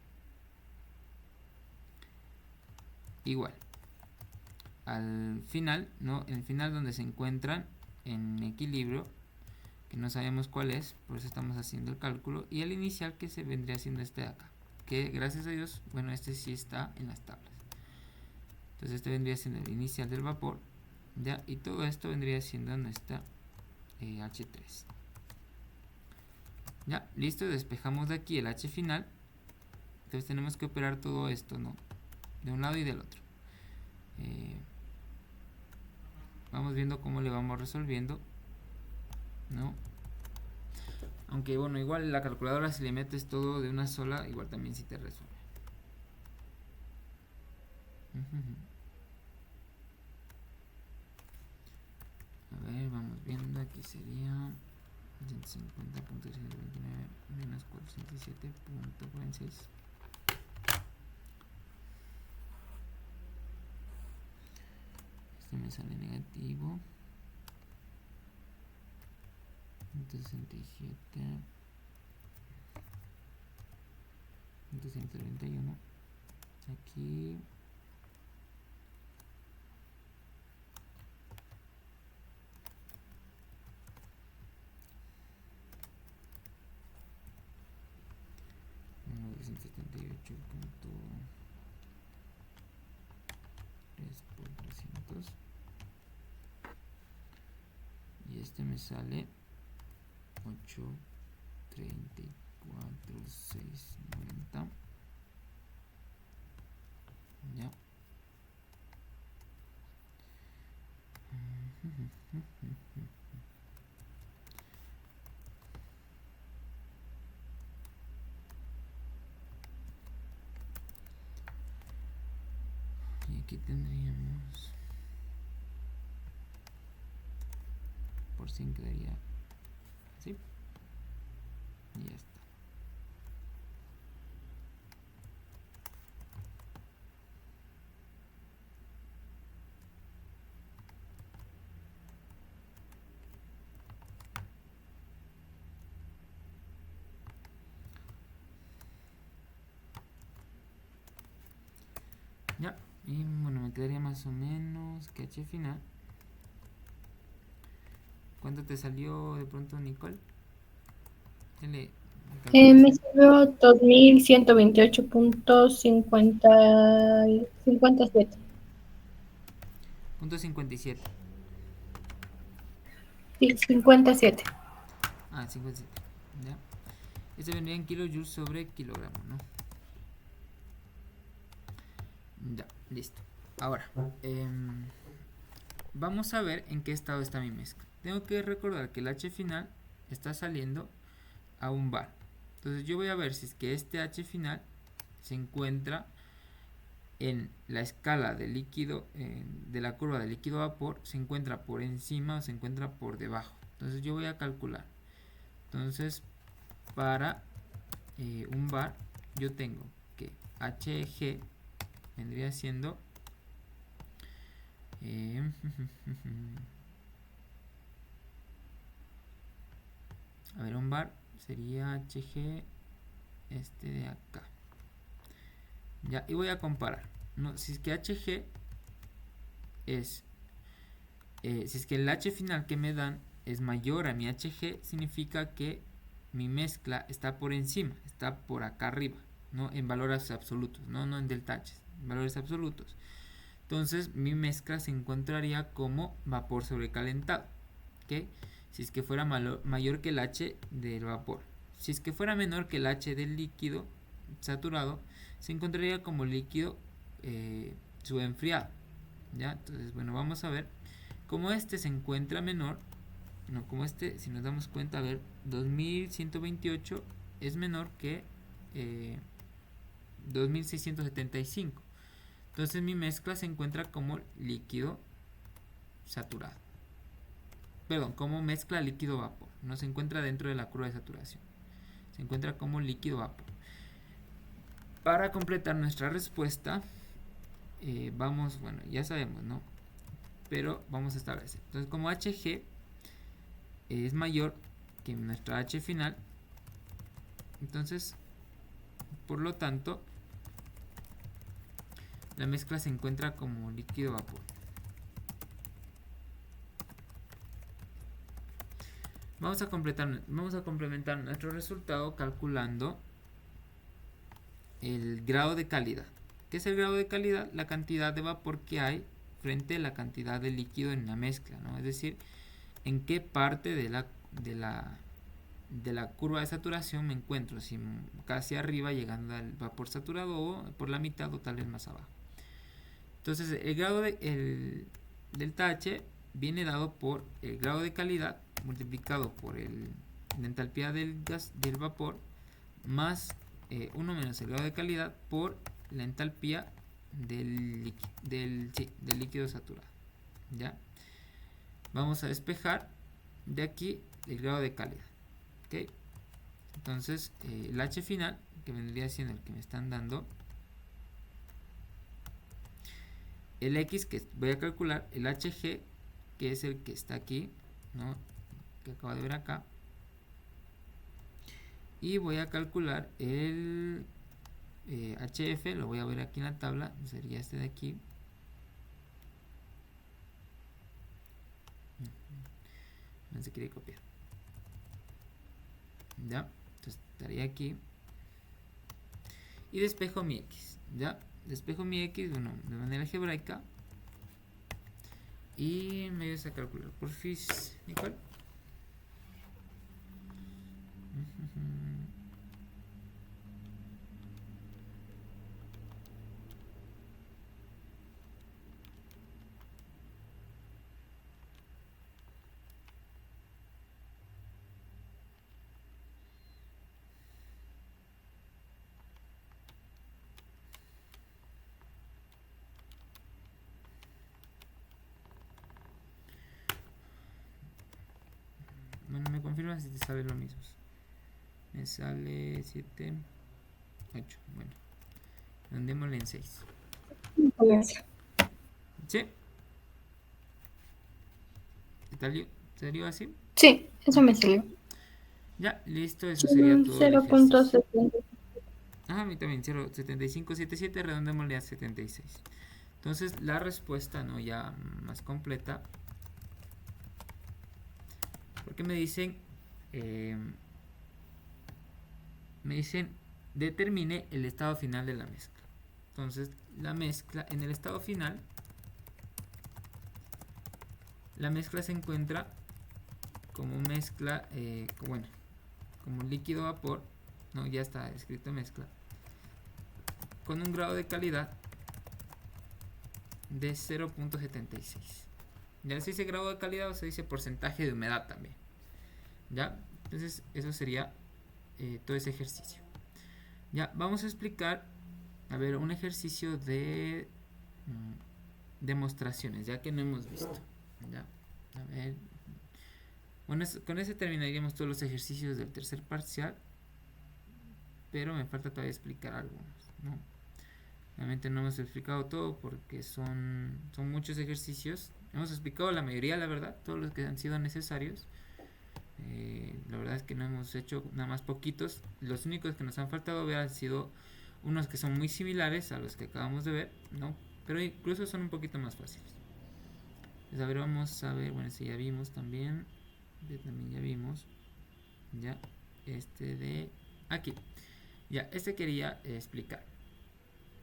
igual al final, ¿no? El final donde se encuentran en equilibrio que no sabemos cuál es, por eso estamos haciendo el cálculo, y el inicial que se vendría siendo este de acá, que gracias a Dios, bueno, este sí está en las tablas. Entonces este vendría siendo el inicial del vapor, ya, y todo esto vendría siendo nuestra H3. Ya, listo, despejamos de aquí el H final. Entonces tenemos que operar todo esto, ¿no? De un lado y del otro. Vamos viendo cómo le vamos resolviendo, ¿no? Aunque bueno, igual la calculadora, si le metes todo de una sola, igual también sí te resuelve. A ver, vamos viendo, aquí sería 150.629 menos 407.46. Este me sale negativo. 167. 231. Aquí. No, 278.3 por 300. Y este me sale 834.690. Ya. Y aquí tendríamos por 100 quedaría así. Y ya está. Ya, y bueno, me quedaría más o menos que H final. ¿Cuánto te salió de pronto, Nicole? Dale, Me salió 2128.57. punto 57. Sí, 57. Ah, 57. Ya. Este vendría en kilojoules sobre kilogramo, ¿no? Ya, listo. Ahora, vamos a ver en qué estado está mi mezcla. Tengo que recordar que el H final está saliendo a un bar. Entonces yo voy a ver si es que este H final se encuentra en la escala de líquido, de la curva de líquido vapor, se encuentra por encima o se encuentra por debajo. Entonces yo voy a calcular. Entonces para un bar yo tengo que HG vendría siendo a ver, un bar sería HG este de acá. Ya, y voy a comparar. No, si es que HG es si es que el H final que me dan es mayor a mi HG, significa que mi mezcla está por encima, está por acá arriba, ¿no? En valores absolutos, no en delta H, en valores absolutos. Entonces mi mezcla se encontraría como vapor sobrecalentado, ¿ok? Si es que fuera mayor que el H del vapor. Si es que fuera menor que el H del líquido saturado, se encontraría como líquido subenfriado, ¿ya? Entonces, bueno, vamos a ver. Como este se encuentra menor, no, como este, si nos damos cuenta, a ver, 2128 es menor que 2675. Entonces mi mezcla se encuentra como líquido saturado. Perdón, como mezcla líquido-vapor. No se encuentra dentro de la curva de saturación. Se encuentra como líquido-vapor. Para completar nuestra respuesta, vamos, bueno, ya sabemos, ¿no? Pero vamos a establecer. Entonces, como HG es mayor que nuestra H final, entonces, por lo tanto, la mezcla se encuentra como líquido-vapor. Vamos a complementar nuestro resultado calculando el grado de calidad. ¿Qué es el grado de calidad? La cantidad de vapor que hay frente a la cantidad de líquido en la mezcla, ¿no? Es decir, en qué parte de la curva de saturación me encuentro, si casi arriba llegando al vapor saturado o por la mitad o tal vez más abajo. Entonces el grado delta H viene dado por el grado de calidad multiplicado por la entalpía del vapor más 1 menos el grado de calidad por la entalpía del líquido saturado. ¿Ya? Vamos a despejar de aquí el grado de calidad. ¿Okay? Entonces el H final, que vendría siendo el que me están dando, el X que voy a calcular, el HG, que es el que está aquí, ¿no? Que acabo de ver acá, y voy a calcular el HF, lo voy a ver aquí en la tabla, sería este de aquí. No se quiere copiar. ¿Ya? Entonces estaría aquí. Y despejo mi X. ¿Ya? Despejo mi X, bueno, de manera algebraica. Y me voy a calcular por Nicole. Bueno, me confirma si te sale lo mismo. Me sale 7, 8. Bueno, andémosle en 6. ¿Sí? ¿Salió así? Sí, eso me salió. Ya, listo, eso sería todo el ejercicio. 0.70. Ah, a mí también, 0.7577, redondémosle a 76. Entonces, la respuesta, ¿no? Ya más completa. Porque me dicen, determine el estado final de la mezcla. Entonces, la mezcla, en el estado final, la mezcla se encuentra como mezcla, como líquido vapor, ¿no? Ya está escrito mezcla, con un grado de calidad de 0.76. Ya se dice grado de calidad o se dice porcentaje de humedad también. ¿Ya? Entonces eso sería todo ese ejercicio. Ya, vamos a explicar, a ver, un ejercicio de demostraciones, ya que no hemos visto. ¿Ya? A ver. Bueno, con ese terminaríamos todos los ejercicios del tercer parcial, pero me falta todavía explicar algunos, ¿no? Realmente no hemos explicado todo porque son muchos ejercicios. Hemos explicado la mayoría, la verdad, todos los que han sido necesarios. La verdad es que no hemos hecho nada más poquitos. Los únicos que nos han faltado ver han sido unos que son muy similares a los que acabamos de ver, ¿no? Pero incluso son un poquito más fáciles. Pues a ver, vamos a ver, bueno, ese ya vimos también. También ya vimos. Ya, este de aquí. Ya, este quería explicar.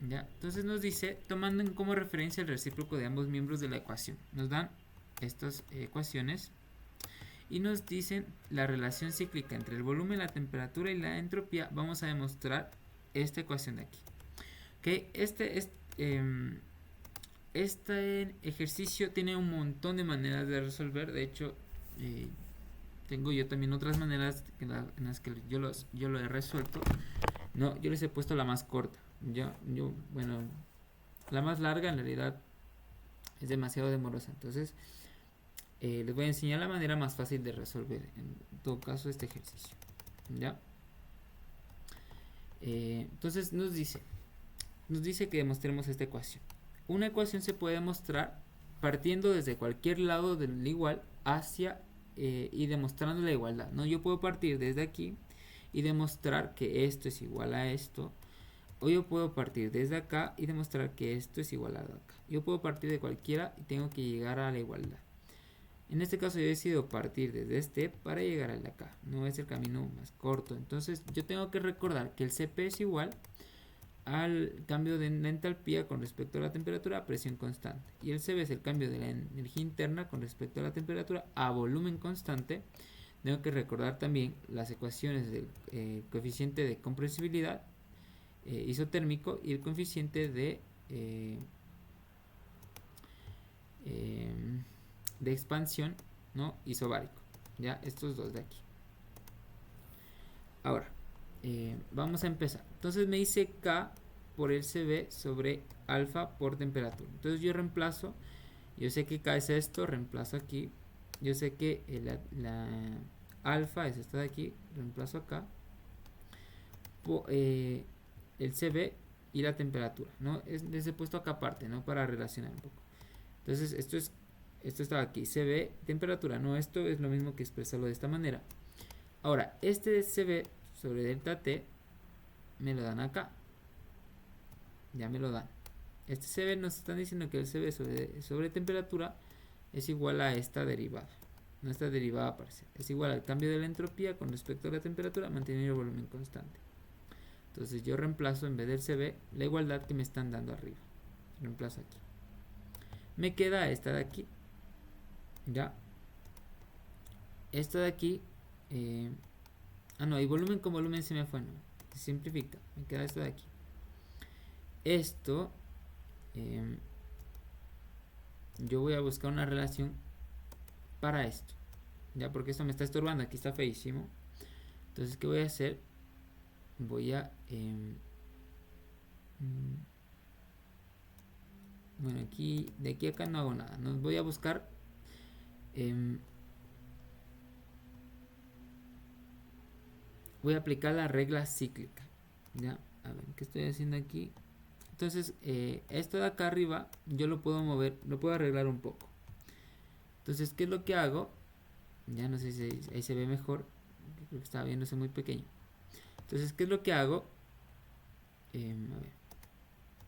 ¿Ya? Entonces nos dice, tomando como referencia el recíproco de ambos miembros de la ecuación, nos dan estas ecuaciones y nos dicen la relación cíclica entre el volumen, la temperatura y la entropía. Vamos a demostrar esta ecuación de aquí. ¿Okay? Este ejercicio tiene un montón de maneras de resolver. De hecho, tengo yo también otras maneras en las que yo lo he resuelto. No, yo les he puesto la más corta. Bueno, la más larga en realidad es demasiado demorosa. Entonces, les voy a enseñar la manera más fácil de resolver, en todo caso, este ejercicio. ¿Ya? Entonces nos dice que demostremos esta ecuación. Una ecuación se puede demostrar partiendo desde cualquier lado del igual hacia y demostrando la igualdad, ¿no? Yo puedo partir desde aquí y demostrar que esto es igual a esto. O yo puedo partir desde acá y demostrar que esto es igual a acá. Yo puedo partir de cualquiera y tengo que llegar a la igualdad. En este caso yo decido partir desde este para llegar al de acá, no es el camino más corto. Entonces yo tengo que recordar que el Cp es igual al cambio de la entalpía con respecto a la temperatura a presión constante, y el Cv es el cambio de la energía interna con respecto a la temperatura a volumen constante. Tengo que recordar también las ecuaciones del coeficiente de compresibilidad isotérmico y el coeficiente de expansión, ¿no? Isobárico, ya estos dos de aquí. Ahora vamos a empezar. Entonces me dice K por el Cv sobre alfa por temperatura. Entonces yo reemplazo, yo sé que K es esto, reemplazo aquí. Yo sé que la alfa es esta de aquí, reemplazo acá. El Cv y la temperatura, ¿no? Les he puesto acá aparte, ¿no? Para relacionar un poco. Entonces esto estaba aquí, Cv, temperatura, ¿no? Esto es lo mismo que expresarlo de esta manera. Ahora, este Cv sobre delta T me lo dan acá. Ya me lo dan. Este Cv nos están diciendo que el Cv sobre temperatura es igual a esta derivada. No, esta derivada parcial. Es igual al cambio de la entropía con respecto a la temperatura manteniendo el volumen constante. Entonces yo reemplazo en vez del Cv la igualdad que me están dando arriba. Reemplazo aquí. Me queda esta de aquí. Ya. Esta de aquí. No, y volumen con volumen se me fue, no. Se simplifica. Me queda esto de aquí. Esto. Yo voy a buscar una relación para esto. Ya, porque esto me está estorbando. Aquí está feísimo. Entonces, ¿qué voy a hacer? Voy a... bueno, aquí... De aquí a acá no hago nada. No voy a buscar... voy a aplicar la regla cíclica. Ya, a ver, ¿qué estoy haciendo aquí? Entonces, esto de acá arriba, yo lo puedo mover, lo puedo arreglar un poco. Entonces, ¿qué es lo que hago? Ya no sé si ahí se ve mejor. Creo que estaba viéndose muy pequeño. Entonces, ¿qué es lo que hago? A ver,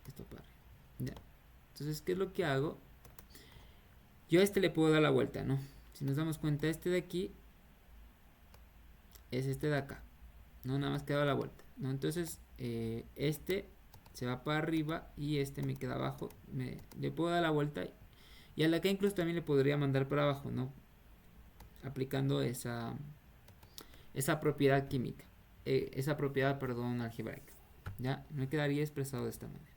esto para arriba. Ya. Entonces, ¿qué es lo que hago? Yo a este le puedo dar la vuelta, ¿no? Si nos damos cuenta, este de aquí es este de acá. No, nada más queda la vuelta, ¿no? Entonces, este se va para arriba y este me queda abajo. Le puedo dar la vuelta y a la que incluso también le podría mandar para abajo, ¿no? Aplicando esa propiedad química. Esa propiedad, perdón, algebraica. Ya, me quedaría expresado de esta manera.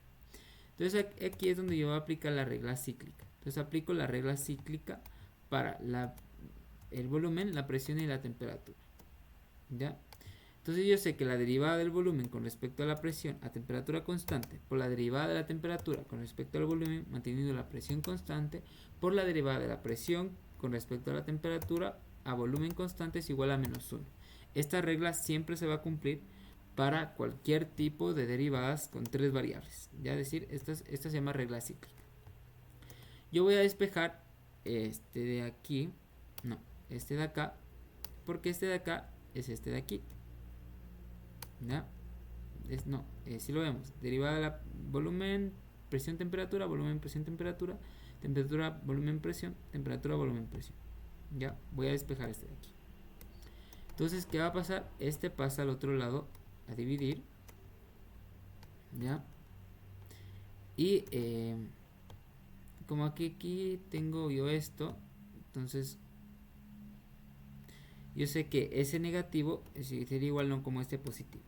Entonces aquí es donde yo voy a aplicar la regla cíclica. Entonces aplico la regla cíclica para el volumen, la presión y la temperatura. ¿Ya? Entonces yo sé que la derivada del volumen con respecto a la presión a temperatura constante por la derivada de la temperatura con respecto al volumen manteniendo la presión constante por la derivada de la presión con respecto a la temperatura a volumen constante es igual a menos 1. Esta regla siempre se va a cumplir para cualquier tipo de derivadas con tres variables. Ya decir, esta se llama regla cíclica. Yo voy a despejar este de aquí, no, este de acá, porque este de acá es este de aquí. ¿Ya? Si lo vemos, derivada de la volumen, presión, temperatura, volumen, presión, temperatura, temperatura, volumen, presión, temperatura, volumen, presión. Ya, voy a despejar este de aquí. Entonces, ¿qué va a pasar? Este pasa al otro lado a dividir. ¿Ya? Y como aquí tengo yo esto, entonces yo sé que ese negativo sería igual no como este positivo,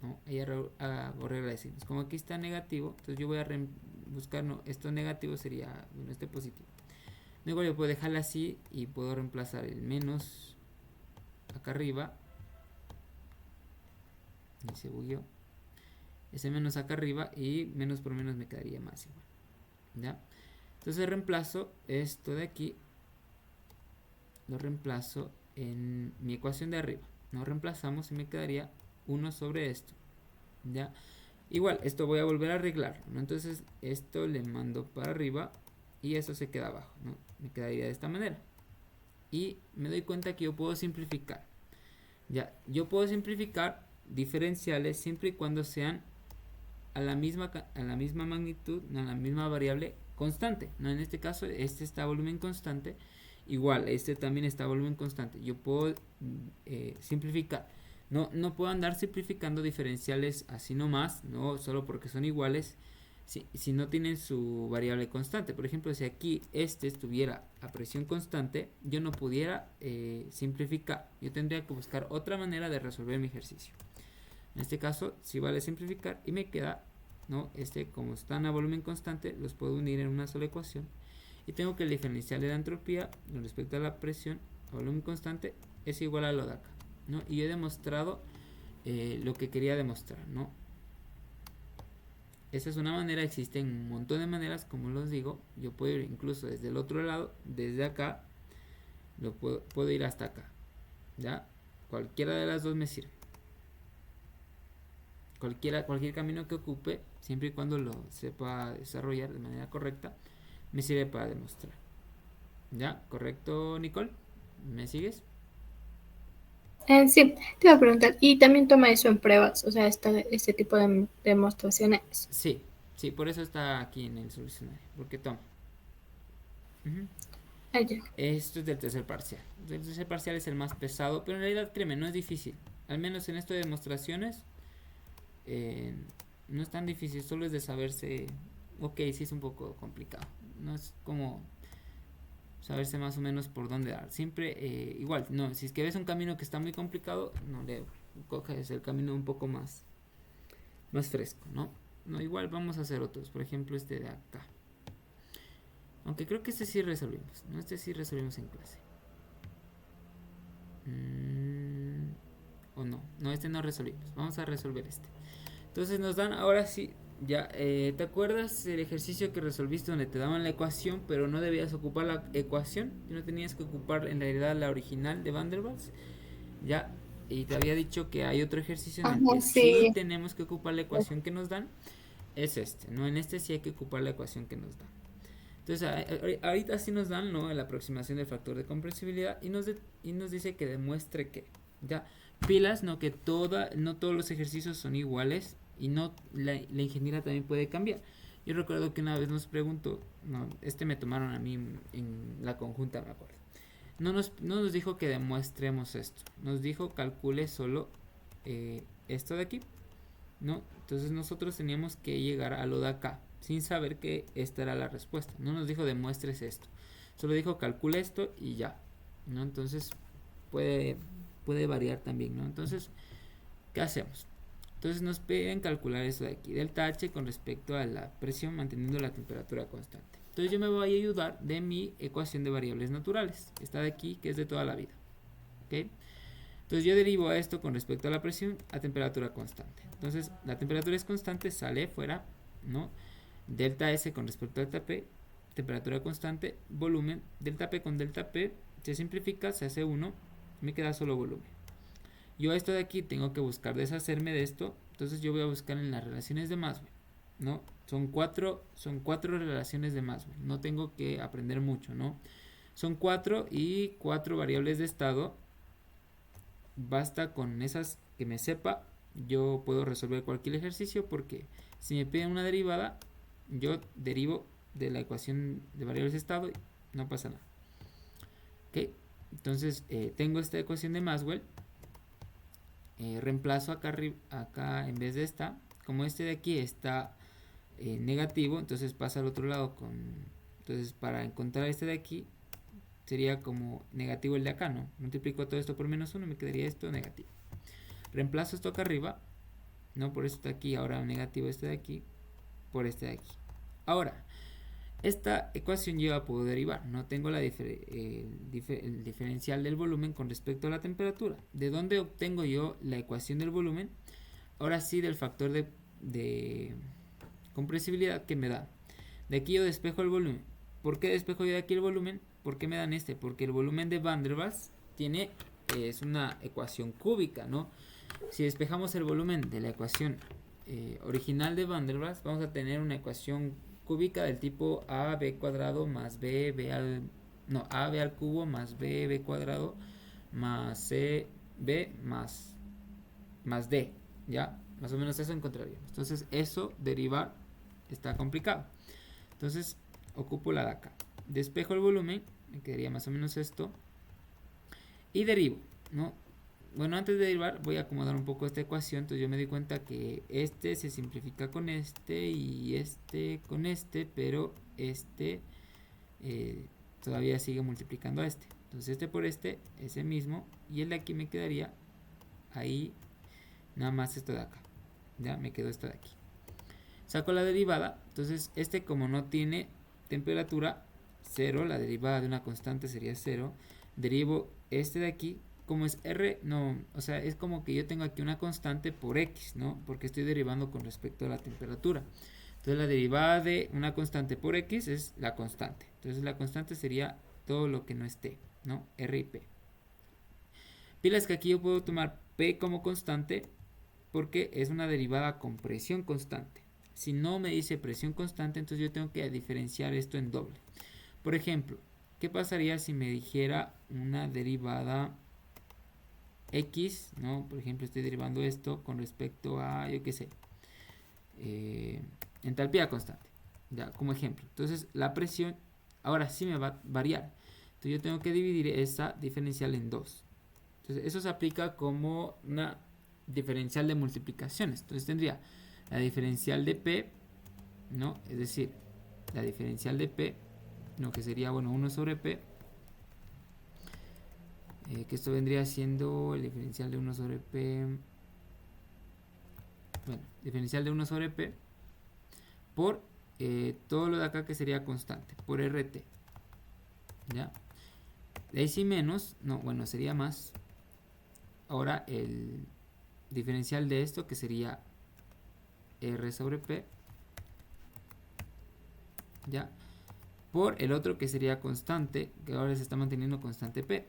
¿no? Ahí hago regla de signos. Como aquí está negativo, entonces yo voy a buscar, no, esto negativo sería, bueno, este positivo. Luego yo puedo dejarla así y puedo reemplazar el menos acá arriba. Y se bugueó. Ese menos acá arriba y menos por menos me quedaría más igual. ¿Ya? Entonces reemplazo esto de aquí, lo reemplazo en mi ecuación de arriba. No reemplazamos y me quedaría 1 sobre esto. ¿Ya? Igual, esto voy a volver a arreglar, ¿no? Entonces esto le mando para arriba y eso se queda abajo, ¿no? Me quedaría de esta manera. Y me doy cuenta que yo puedo simplificar. Ya, yo puedo simplificar diferenciales siempre y cuando sean a la misma magnitud, a la misma variable constante, ¿no? En este caso, este está a volumen constante Igual, este también está a volumen constante. Yo puedo simplificar. No puedo andar simplificando diferenciales así nomás, no solo porque son iguales, si no tienen su variable constante. Por ejemplo, si aquí este estuviera a presión constante, yo no pudiera simplificar. Yo tendría que buscar otra manera de resolver mi ejercicio. En este caso, sí vale simplificar y me queda, ¿no? Como están a volumen constante, los puedo unir en una sola ecuación. Y tengo que el diferencial de la entropía con respecto a la presión a volumen constante es igual a lo de acá, ¿no? Y he demostrado lo que quería demostrar, ¿no? Esa es una manera, existen un montón de maneras, como los digo. Yo puedo ir incluso desde el otro lado, desde acá, puedo ir hasta acá, ¿ya? Cualquiera de las dos me sirve. Cualquier camino que ocupe, siempre y cuando lo sepa desarrollar de manera correcta, me sirve para demostrar. ¿Ya? ¿Correcto, Nicole? ¿Me sigues? Sí, te iba a preguntar, ¿y también toma eso en pruebas? O sea, este tipo de demostraciones. Sí, por eso está aquí en el solucionario, porque toma. Ah, ya. Esto es del tercer parcial. El tercer parcial es el más pesado, pero en realidad, créeme, no es difícil. Al menos en esto de demostraciones, no es tan difícil, solo es de saberse. Ok, sí es un poco complicado. No es como saberse más o menos por dónde dar. Siempre, igual, no, si es que ves un camino que está muy complicado, no le coges el camino un poco más fresco, ¿no? No, igual vamos a hacer otros, por ejemplo este de acá. Aunque creo que este sí resolvimos, ¿no? Este sí resolvimos en clase. O no, este no resolvimos. Vamos a resolver este. Entonces nos dan, ahora sí, ya, ¿te acuerdas el ejercicio que resolviste donde te daban la ecuación, pero no debías ocupar la ecuación? Y no tenías que ocupar en realidad la original de Van der Waals. Ya, y te había dicho que hay otro ejercicio en el Ajá, que sí sí. tenemos que ocupar la ecuación que nos dan. Es este, ¿no? En este sí hay que ocupar la ecuación que nos dan. Entonces, ahorita sí nos dan, ¿no? La aproximación del factor de compresibilidad y nos dice que demuestre que, ya, pilas, ¿no? Que no todos los ejercicios son iguales y no la ingeniera también puede cambiar. Yo recuerdo que una vez nos preguntó, no, me tomaron a mí en la conjunta, me acuerdo. No nos dijo que demuestremos esto, nos dijo calcule solo esto de aquí, ¿no? Entonces nosotros teníamos que llegar a lo de acá, sin saber que esta era la respuesta. No nos dijo demuestres esto, solo dijo calcule esto y ya, ¿no? Entonces puede variar también, ¿no? Entonces, ¿qué hacemos? Entonces nos piden calcular eso de aquí, delta H con respecto a la presión manteniendo la temperatura constante. Entonces yo me voy a ayudar de mi ecuación de variables naturales, que está de aquí, que es de toda la vida, ¿ok? Entonces yo derivo a esto con respecto a la presión a temperatura constante. Entonces la temperatura es constante, sale fuera, ¿no? Delta S con respecto a delta P, temperatura constante, volumen, delta P con delta P, se simplifica, se hace 1, me queda solo volumen. Yo esto de aquí tengo que buscar deshacerme de esto, entonces yo voy a buscar en las relaciones de Maxwell, ¿no? Son cuatro relaciones de Maxwell, no tengo que aprender mucho, ¿no? Son 4 y 4 variables de estado. Basta con esas que me sepa, yo puedo resolver cualquier ejercicio porque si me piden una derivada, yo derivo de la ecuación de variables de estado y no pasa nada. ¿Ok? Entonces tengo esta ecuación de Maxwell, reemplazo acá en vez de esta, como este de aquí está negativo, entonces pasa al otro lado entonces para encontrar este de aquí sería como negativo el de acá, ¿no? Multiplico todo esto por menos 1, me quedaría esto negativo. Reemplazo esto acá arriba, ¿no? Por esto de aquí, ahora negativo este de aquí, por este de aquí. Ahora, esta ecuación yo la puedo derivar, no tengo el diferencial del volumen con respecto a la temperatura. ¿De dónde obtengo yo la ecuación del volumen? Ahora sí, del factor de compresibilidad que me da. De aquí yo despejo el volumen. ¿Por qué despejo yo de aquí el volumen? ¿Por qué me dan este? Porque el volumen de Van der Waals es una ecuación cúbica, ¿no? Si despejamos el volumen de la ecuación original de Van der Waals, vamos a tener una ecuación cúbica del tipo AB cuadrado más B al cubo más B cuadrado más CB más D, ¿ya? Más o menos eso encontraríamos. Entonces eso derivar está complicado. Entonces ocupo la de acá. Despejo el volumen, me quedaría más o menos esto. Y derivo, ¿no? Bueno, antes de derivar voy a acomodar un poco esta ecuación. Entonces yo me di cuenta que este se simplifica con este y este con este, pero este todavía sigue multiplicando a este. Entonces este por este, ese mismo, y el de aquí me quedaría ahí, nada más esto de acá. Ya me quedó esto de aquí. Saco la derivada, entonces este como no tiene temperatura, 0, la derivada de una constante sería 0. Derivo este de aquí, como es R, no, o sea, es como que yo tengo aquí una constante por X, ¿no? Porque estoy derivando con respecto a la temperatura. Entonces la derivada de una constante por X es la constante. Entonces la constante sería todo lo que no es T, ¿no? R y P. Pilas que aquí yo puedo tomar P como constante porque es una derivada con presión constante. Si no me dice presión constante, entonces yo tengo que diferenciar esto en doble. Por ejemplo, ¿qué pasaría si me dijera una derivada X, ¿no? Por ejemplo, estoy derivando esto con respecto a, yo qué sé, entalpía constante, ya, como ejemplo. Entonces, la presión ahora sí me va a variar. Entonces, yo tengo que dividir esa diferencial en 2. Entonces, eso se aplica como una diferencial de multiplicaciones. Entonces, tendría la diferencial de P, ¿no? Es decir, la diferencial de P, ¿no? Que sería, bueno, 1 sobre P. Que esto vendría siendo el diferencial de 1 sobre P. Bueno, diferencial de 1 sobre P por todo lo de acá que sería constante, por RT. ¿Ya? De ahí sí menos, no, bueno, sería más. Ahora el diferencial de esto que sería R sobre P. ¿Ya? Por el otro que sería constante, que ahora se está manteniendo constante P.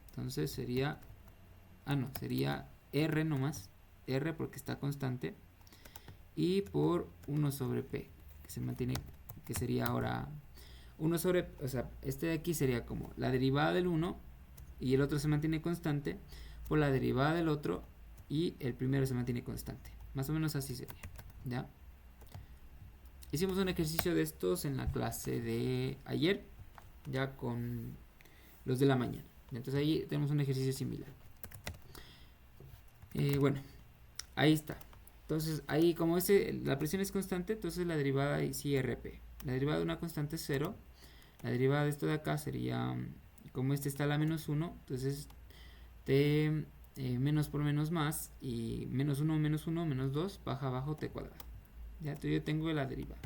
Entonces sería, no, sería R nomás, R porque está constante, y por 1 sobre P, que se mantiene, que sería ahora 1 sobre, o sea, este de aquí sería como la derivada del 1 y el otro se mantiene constante por la derivada del otro y el primero se mantiene constante. Más o menos así sería, ¿ya? Hicimos un ejercicio de estos en la clase de ayer, ya con los de la mañana. Entonces ahí tenemos un ejercicio similar. Bueno, ahí está. Entonces ahí como la presión es constante, entonces la derivada es IRP. La derivada de una constante es 0. La derivada de esto de acá sería, como este está a la menos 1, entonces T menos por menos más, y menos 1 menos 2 baja abajo T cuadrado. Ya, entonces yo tengo la derivada.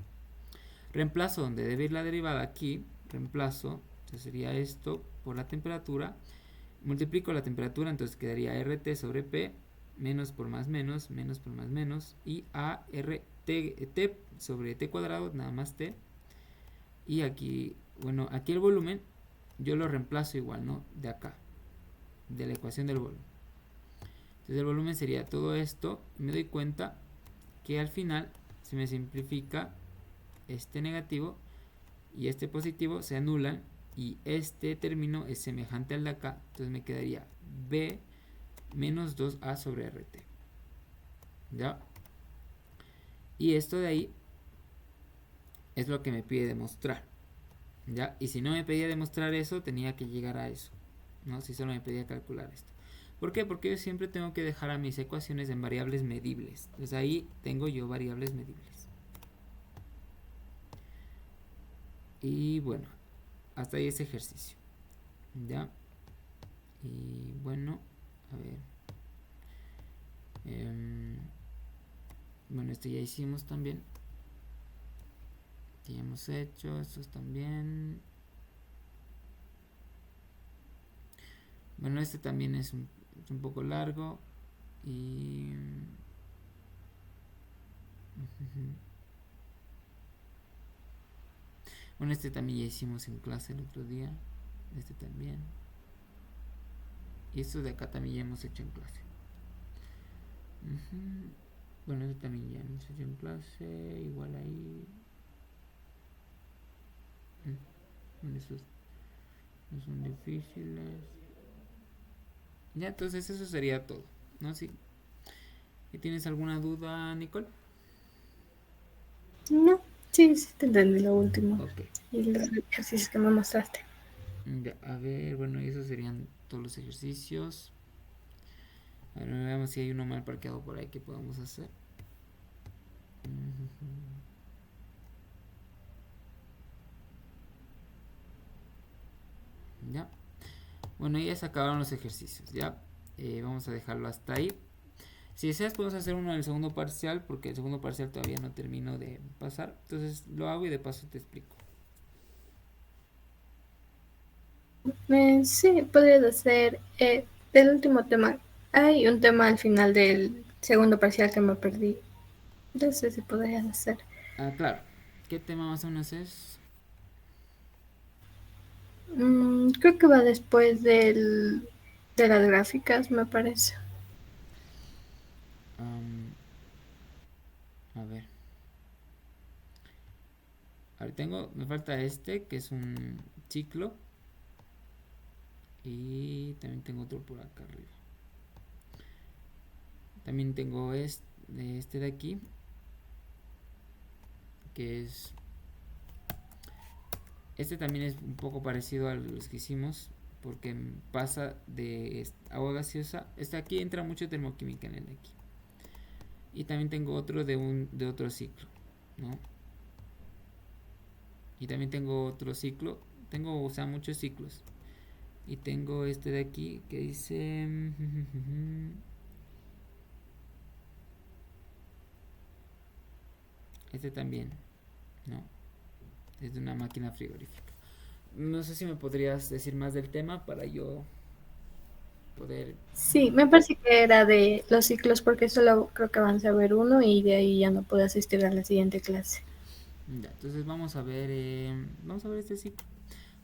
Reemplazo donde debe ir la derivada aquí, reemplazo, entonces sería esto por la temperatura, multiplico la temperatura, entonces quedaría RT sobre P, menos por más menos por más menos, y ART T sobre T cuadrado, nada más T, y aquí, bueno, aquí el volumen, yo lo reemplazo igual, ¿no? De acá, de la ecuación del volumen. Entonces el volumen sería todo esto, y me doy cuenta que al final se me simplifica este negativo y este positivo se anulan y este término es semejante al de acá, entonces me quedaría B menos 2A sobre RT. ¿Ya? Y esto de ahí es lo que me pide demostrar. ¿Ya? Y si no me pedía demostrar eso, tenía que llegar a eso, ¿no? Si solo me pedía calcular esto. ¿Por qué? Porque yo siempre tengo que dejar a mis ecuaciones en variables medibles. Entonces ahí tengo yo variables medibles. Y bueno, hasta ahí ese ejercicio. ¿Ya? Y bueno, a ver. Bueno, esto ya hicimos también. Ya hemos hecho estos también. Bueno, este también es un poco largo. Y... Bueno, este también ya hicimos en clase el otro día. Este también. Y estos de acá también ya hemos hecho en clase. Bueno, este también ya hemos hecho en clase. Igual ahí. Bueno, estos no son difíciles. Ya, entonces eso sería todo, ¿no? Sí. ¿Y tienes alguna duda, Nicole? No, sí, sí te entendí lo último. Ok. Y los ejercicios que me mostraste. Ya, a ver, bueno, y esos serían todos los ejercicios. A ver, veamos si hay uno mal parqueado por ahí que podamos hacer. Ya. Bueno, ya se acabaron los ejercicios. Ya. Vamos a dejarlo hasta ahí. Si deseas podemos hacer uno del segundo parcial, porque el segundo parcial todavía no termino de pasar. Entonces lo hago y de paso te explico. Sí, podrías hacer del último tema. Hay un tema al final del segundo parcial que me perdí. No sé si podrías hacer. Ah, claro. ¿Qué tema más o menos es? Creo que va después de las gráficas, me parece. A ver. A ver, me falta este, que es un ciclo. Y también tengo otro por acá arriba. También tengo este de aquí, que es... Este también es un poco parecido a los que hicimos, porque pasa de agua gaseosa. Este aquí entra mucho termoquímica en el de aquí. Y también tengo otro de otro ciclo, ¿no? Y también tengo otro ciclo. Tengo, o sea, muchos ciclos. Y tengo este de aquí que dice... Este también, ¿no? Es de una máquina frigorífica. No sé si me podrías decir más del tema para yo poder... Sí, me parece que era de los ciclos porque solo creo que van a ver uno y de ahí ya no puedo asistir a la siguiente clase. Ya, entonces vamos a ver este ciclo.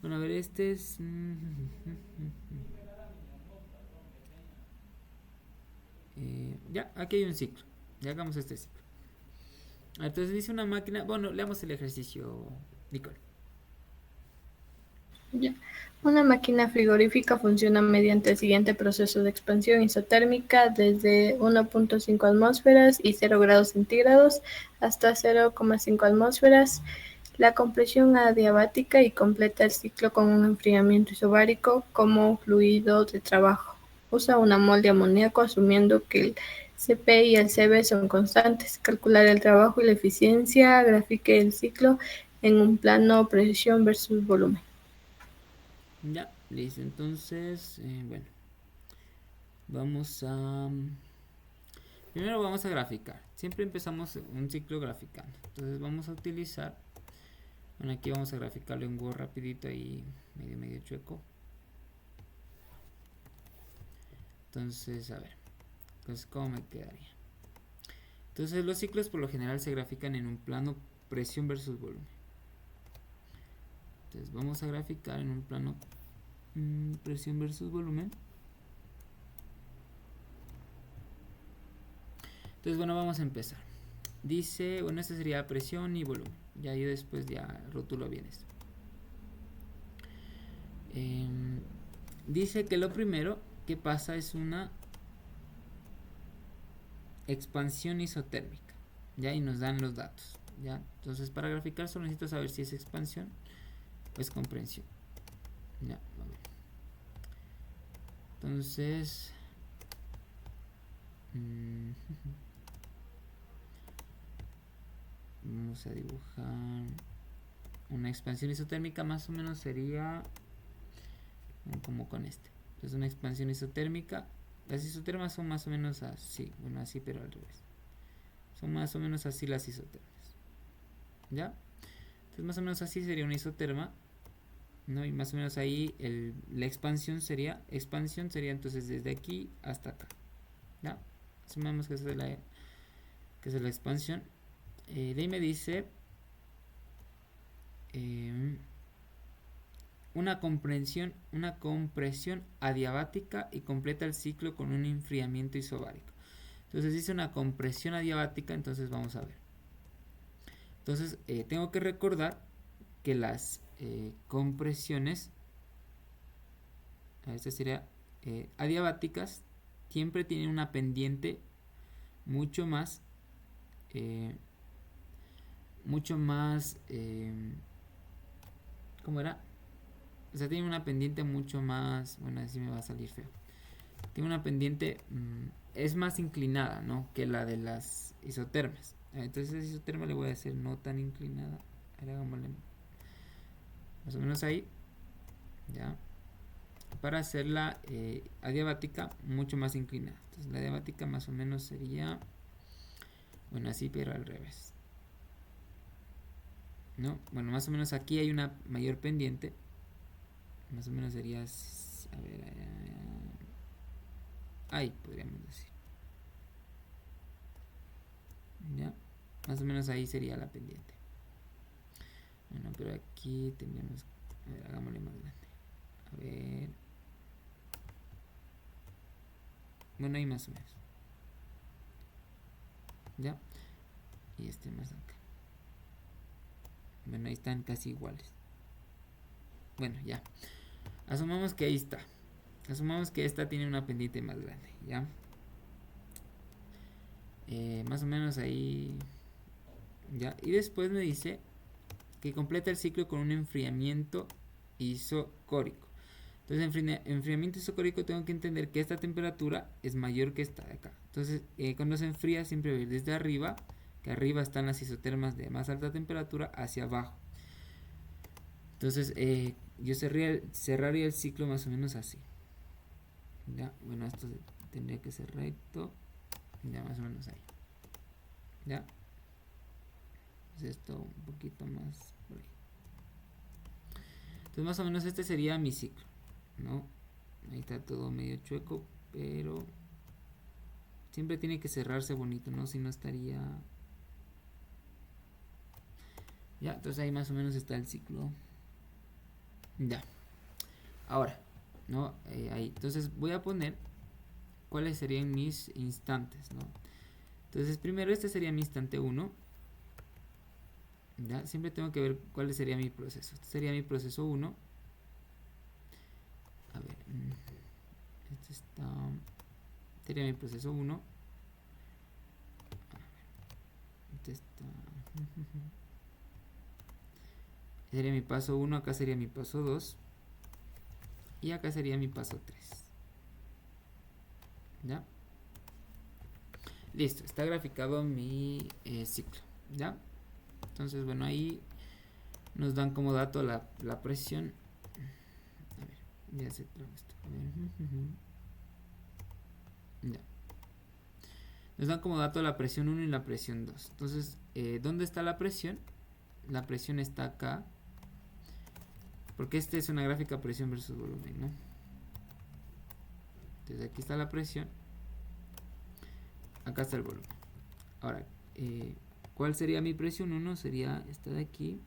Bueno, a ver, este es... ya, aquí hay un ciclo. Ya hagamos este ciclo. Entonces dice una máquina... Bueno, leamos el ejercicio, Nicole. Ya. Una máquina frigorífica funciona mediante el siguiente proceso de expansión isotérmica desde 1.5 atmósferas y 0 grados centígrados hasta 0,5 atmósferas. La compresión adiabática y completa el ciclo con un enfriamiento isobárico como fluido de trabajo. Usa una mol de amoníaco asumiendo que el Cp y el Cv son constantes. Calcular el trabajo y la eficiencia. Grafique el ciclo en un plano presión versus volumen. Ya, listo. Entonces, bueno, vamos a... Primero vamos a graficar. Siempre empezamos un ciclo graficando. Entonces vamos a utilizar... Bueno, aquí vamos a graficarlo en Word rapidito ahí, medio chueco. Entonces, a ver, pues cómo me quedaría. Entonces los ciclos por lo general se grafican en un plano presión versus volumen. Entonces vamos a graficar en un plano presión versus volumen. Entonces, bueno, vamos a empezar. Dice, bueno, esta sería presión y volumen. Ya yo después ya rotulo bien esto. Dice que lo primero que pasa es una expansión isotérmica. Ya, y nos dan los datos. Ya, entonces para graficar solo necesito saber si es expansión o es comprensión. Ya, vamos. Entonces, vamos a dibujar una expansión isotérmica, más o menos sería como con este. Entonces una expansión isotérmica, las isotermas son más o menos así, bueno, así pero al revés. Son más o menos así las isotermas. ¿Ya? Entonces más o menos así sería una isoterma, ¿no? Y más o menos ahí la expansión sería entonces desde aquí hasta acá. ¿Ya? Asumamos que esa es la expansión. De ahí me dice una compresión adiabática y completa el ciclo con un enfriamiento isobárico. Entonces dice una compresión adiabática, entonces vamos a ver. Entonces tengo que recordar que las compresiones, esta sería adiabáticas, siempre tienen una pendiente mucho más ¿cómo era? O sea, tiene una pendiente mucho más, bueno, así me va a salir feo. Tiene una pendiente, es más inclinada, ¿no? Que la de las isotermas. Entonces esa isoterma le voy a hacer no tan inclinada. Ahora hagámosle más o menos ahí, ya. Para hacer la adiabática mucho más inclinada. Entonces la adiabática más o menos sería, bueno, así, pero al revés, ¿no? Bueno, más o menos aquí hay una mayor pendiente. Más o menos sería, a ver, ahí podríamos decir, ya, más o menos ahí sería la pendiente. Bueno, pero aquí tendríamos, a ver, hagámosle más grande, a ver, bueno, ahí más o menos, ya, y este más acá. Bueno, ahí están casi iguales. Bueno, ya, asumamos que ahí está. Asumamos que esta tiene una pendiente más grande, ¿ya? Más o menos ahí, ¿ya? Y después me dice que completa el ciclo con un enfriamiento isocórico. Entonces, enfriamiento isocórico tengo que entender que esta temperatura es mayor que esta de acá. Entonces, cuando se enfría siempre va a ir desde arriba, que arriba están las isotermas de más alta temperatura, hacia abajo. Entonces, yo cerraría el ciclo más o menos así. Ya, bueno, esto tendría que ser recto, ya más o menos ahí, ya. Entonces esto un poquito más por ahí. Entonces más o menos este sería mi ciclo, ¿no? Ahí está todo medio chueco, pero siempre tiene que cerrarse bonito, ¿no? Si no estaría, ya. Entonces ahí más o menos está el ciclo, ya. Ahora, ¿no? Ahí, entonces voy a poner cuáles serían mis instantes, ¿no? Entonces primero este sería mi instante 1, ¿ya? Siempre tengo que ver cuál sería mi proceso. Este sería mi proceso 1. A ver, este sería mi proceso 1. Este está, sería mi paso 1, acá sería mi paso 2 y acá sería mi paso 3. ¿Ya? Listo, está graficado mi ciclo, ¿ya? Entonces, bueno, ahí nos dan como dato la presión. A ver, ya se traba esto. A ver. Ya. Nos dan como dato la presión 1 y la presión 2. Entonces, ¿dónde está la presión? La presión está acá. Porque esta es una gráfica presión versus volumen, ¿no? Entonces aquí está la presión. Acá está el volumen. Ahora, ¿cuál sería mi presión 1? Sería esta de aquí.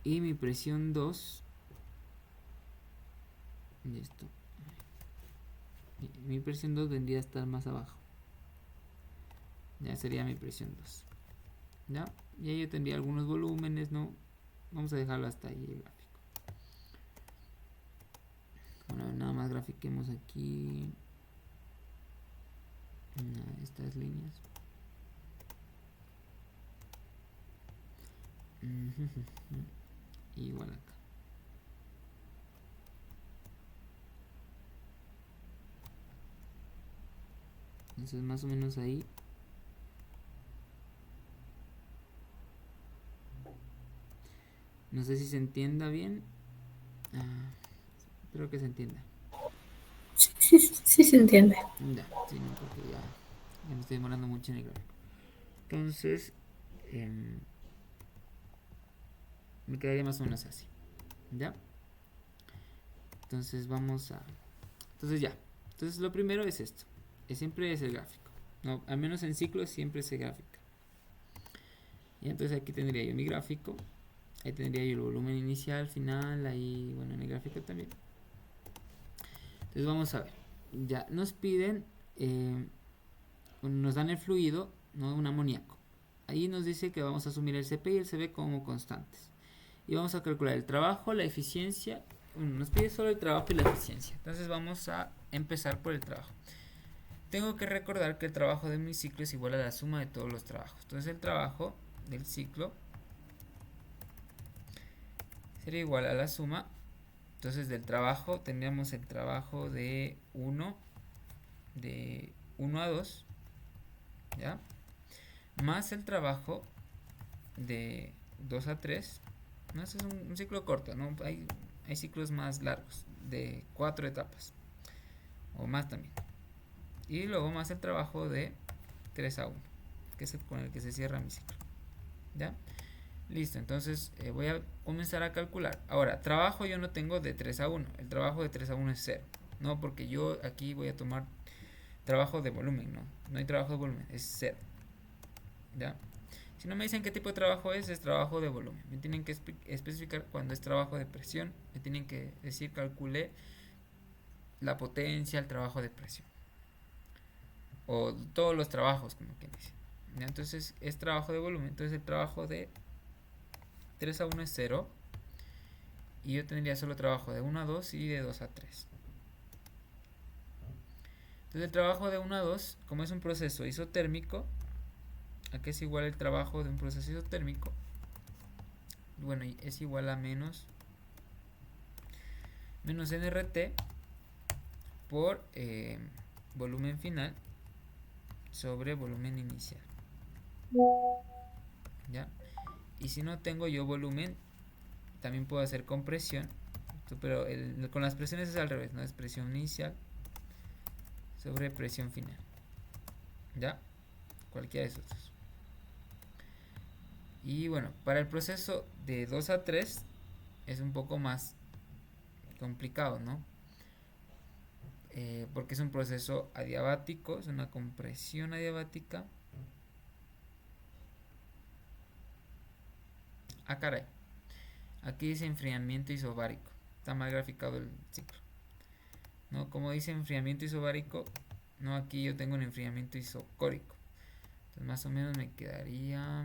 Y mi presión 2. Y esto. Mi presión 2 vendría a estar más abajo. Ya sería mi presión 2. ¿Ya? Y ahí yo tendría algunos volúmenes, ¿no? Vamos a dejarlo hasta ahí el gráfico. Bueno, nada más grafiquemos aquí estas líneas. Igual acá. Entonces más o menos ahí. No sé si se entienda bien. Espero que se entienda. Sí se entiende. Ya, sí, no, porque ya me estoy demorando mucho en el gráfico. Entonces, me quedaría más o menos así. ¿Ya? Entonces vamos a... Entonces ya. Entonces lo primero es esto. Siempre es el gráfico. No, al menos en ciclos siempre se gráfica. Y entonces aquí tendría yo mi gráfico. Ahí tendría yo el volumen inicial, final, ahí, bueno, en el gráfico también. Entonces vamos a ver. Ya nos piden, nos dan el fluido, ¿no? Un amoníaco. Ahí nos dice que vamos a asumir el CP y el CB como constantes. Y vamos a calcular el trabajo, la eficiencia. Nos pide solo el trabajo y la eficiencia. Entonces vamos a empezar por el trabajo. Tengo que recordar que el trabajo de mi ciclo es igual a la suma de todos los trabajos. Entonces el trabajo del ciclo sería igual a la suma. Entonces del trabajo tendríamos el trabajo de 1 a 2, ¿ya? Más el trabajo de 2 a 3. No, eso es un ciclo corto, ¿no? Hay ciclos más largos, de 4 etapas, o más también. Y luego más el trabajo de 3 a 1, que es el con el que se cierra mi ciclo, ¿ya? Listo, entonces voy a comenzar a calcular. Ahora, trabajo yo no tengo de 3 a 1. El trabajo de 3 a 1 es 0. No, porque yo aquí voy a tomar trabajo de volumen, no. No hay trabajo de volumen, es 0. ¿Ya? Si no me dicen qué tipo de trabajo es trabajo de volumen. Me tienen que especificar cuando es trabajo de presión. Me tienen que decir, calculé la potencia, el trabajo de presión. O todos los trabajos, como quien dice. ¿Ya? Entonces es trabajo de volumen. Entonces el trabajo de 3 a 1 es 0. Y yo tendría solo trabajo de 1 a 2 y de 2 a 3. Entonces el trabajo de 1 a 2, como es un proceso isotérmico, aquí es igual el trabajo de un proceso isotérmico. Bueno, es igual a menos nRT por volumen final sobre volumen inicial. ¿Ya? Y si no tengo yo volumen, también puedo hacer compresión, pero con las presiones es al revés, ¿no? Es presión inicial sobre presión final. ¿Ya? Cualquiera de esos dos. Y bueno, para el proceso de 2 a 3 es un poco más complicado, ¿no? Porque es un proceso adiabático, es una compresión adiabática. Ah, caray. Aquí dice enfriamiento isobárico. Está mal graficado el ciclo. No, como dice enfriamiento isobárico, no, aquí yo tengo un enfriamiento isocórico. Entonces más o menos me quedaría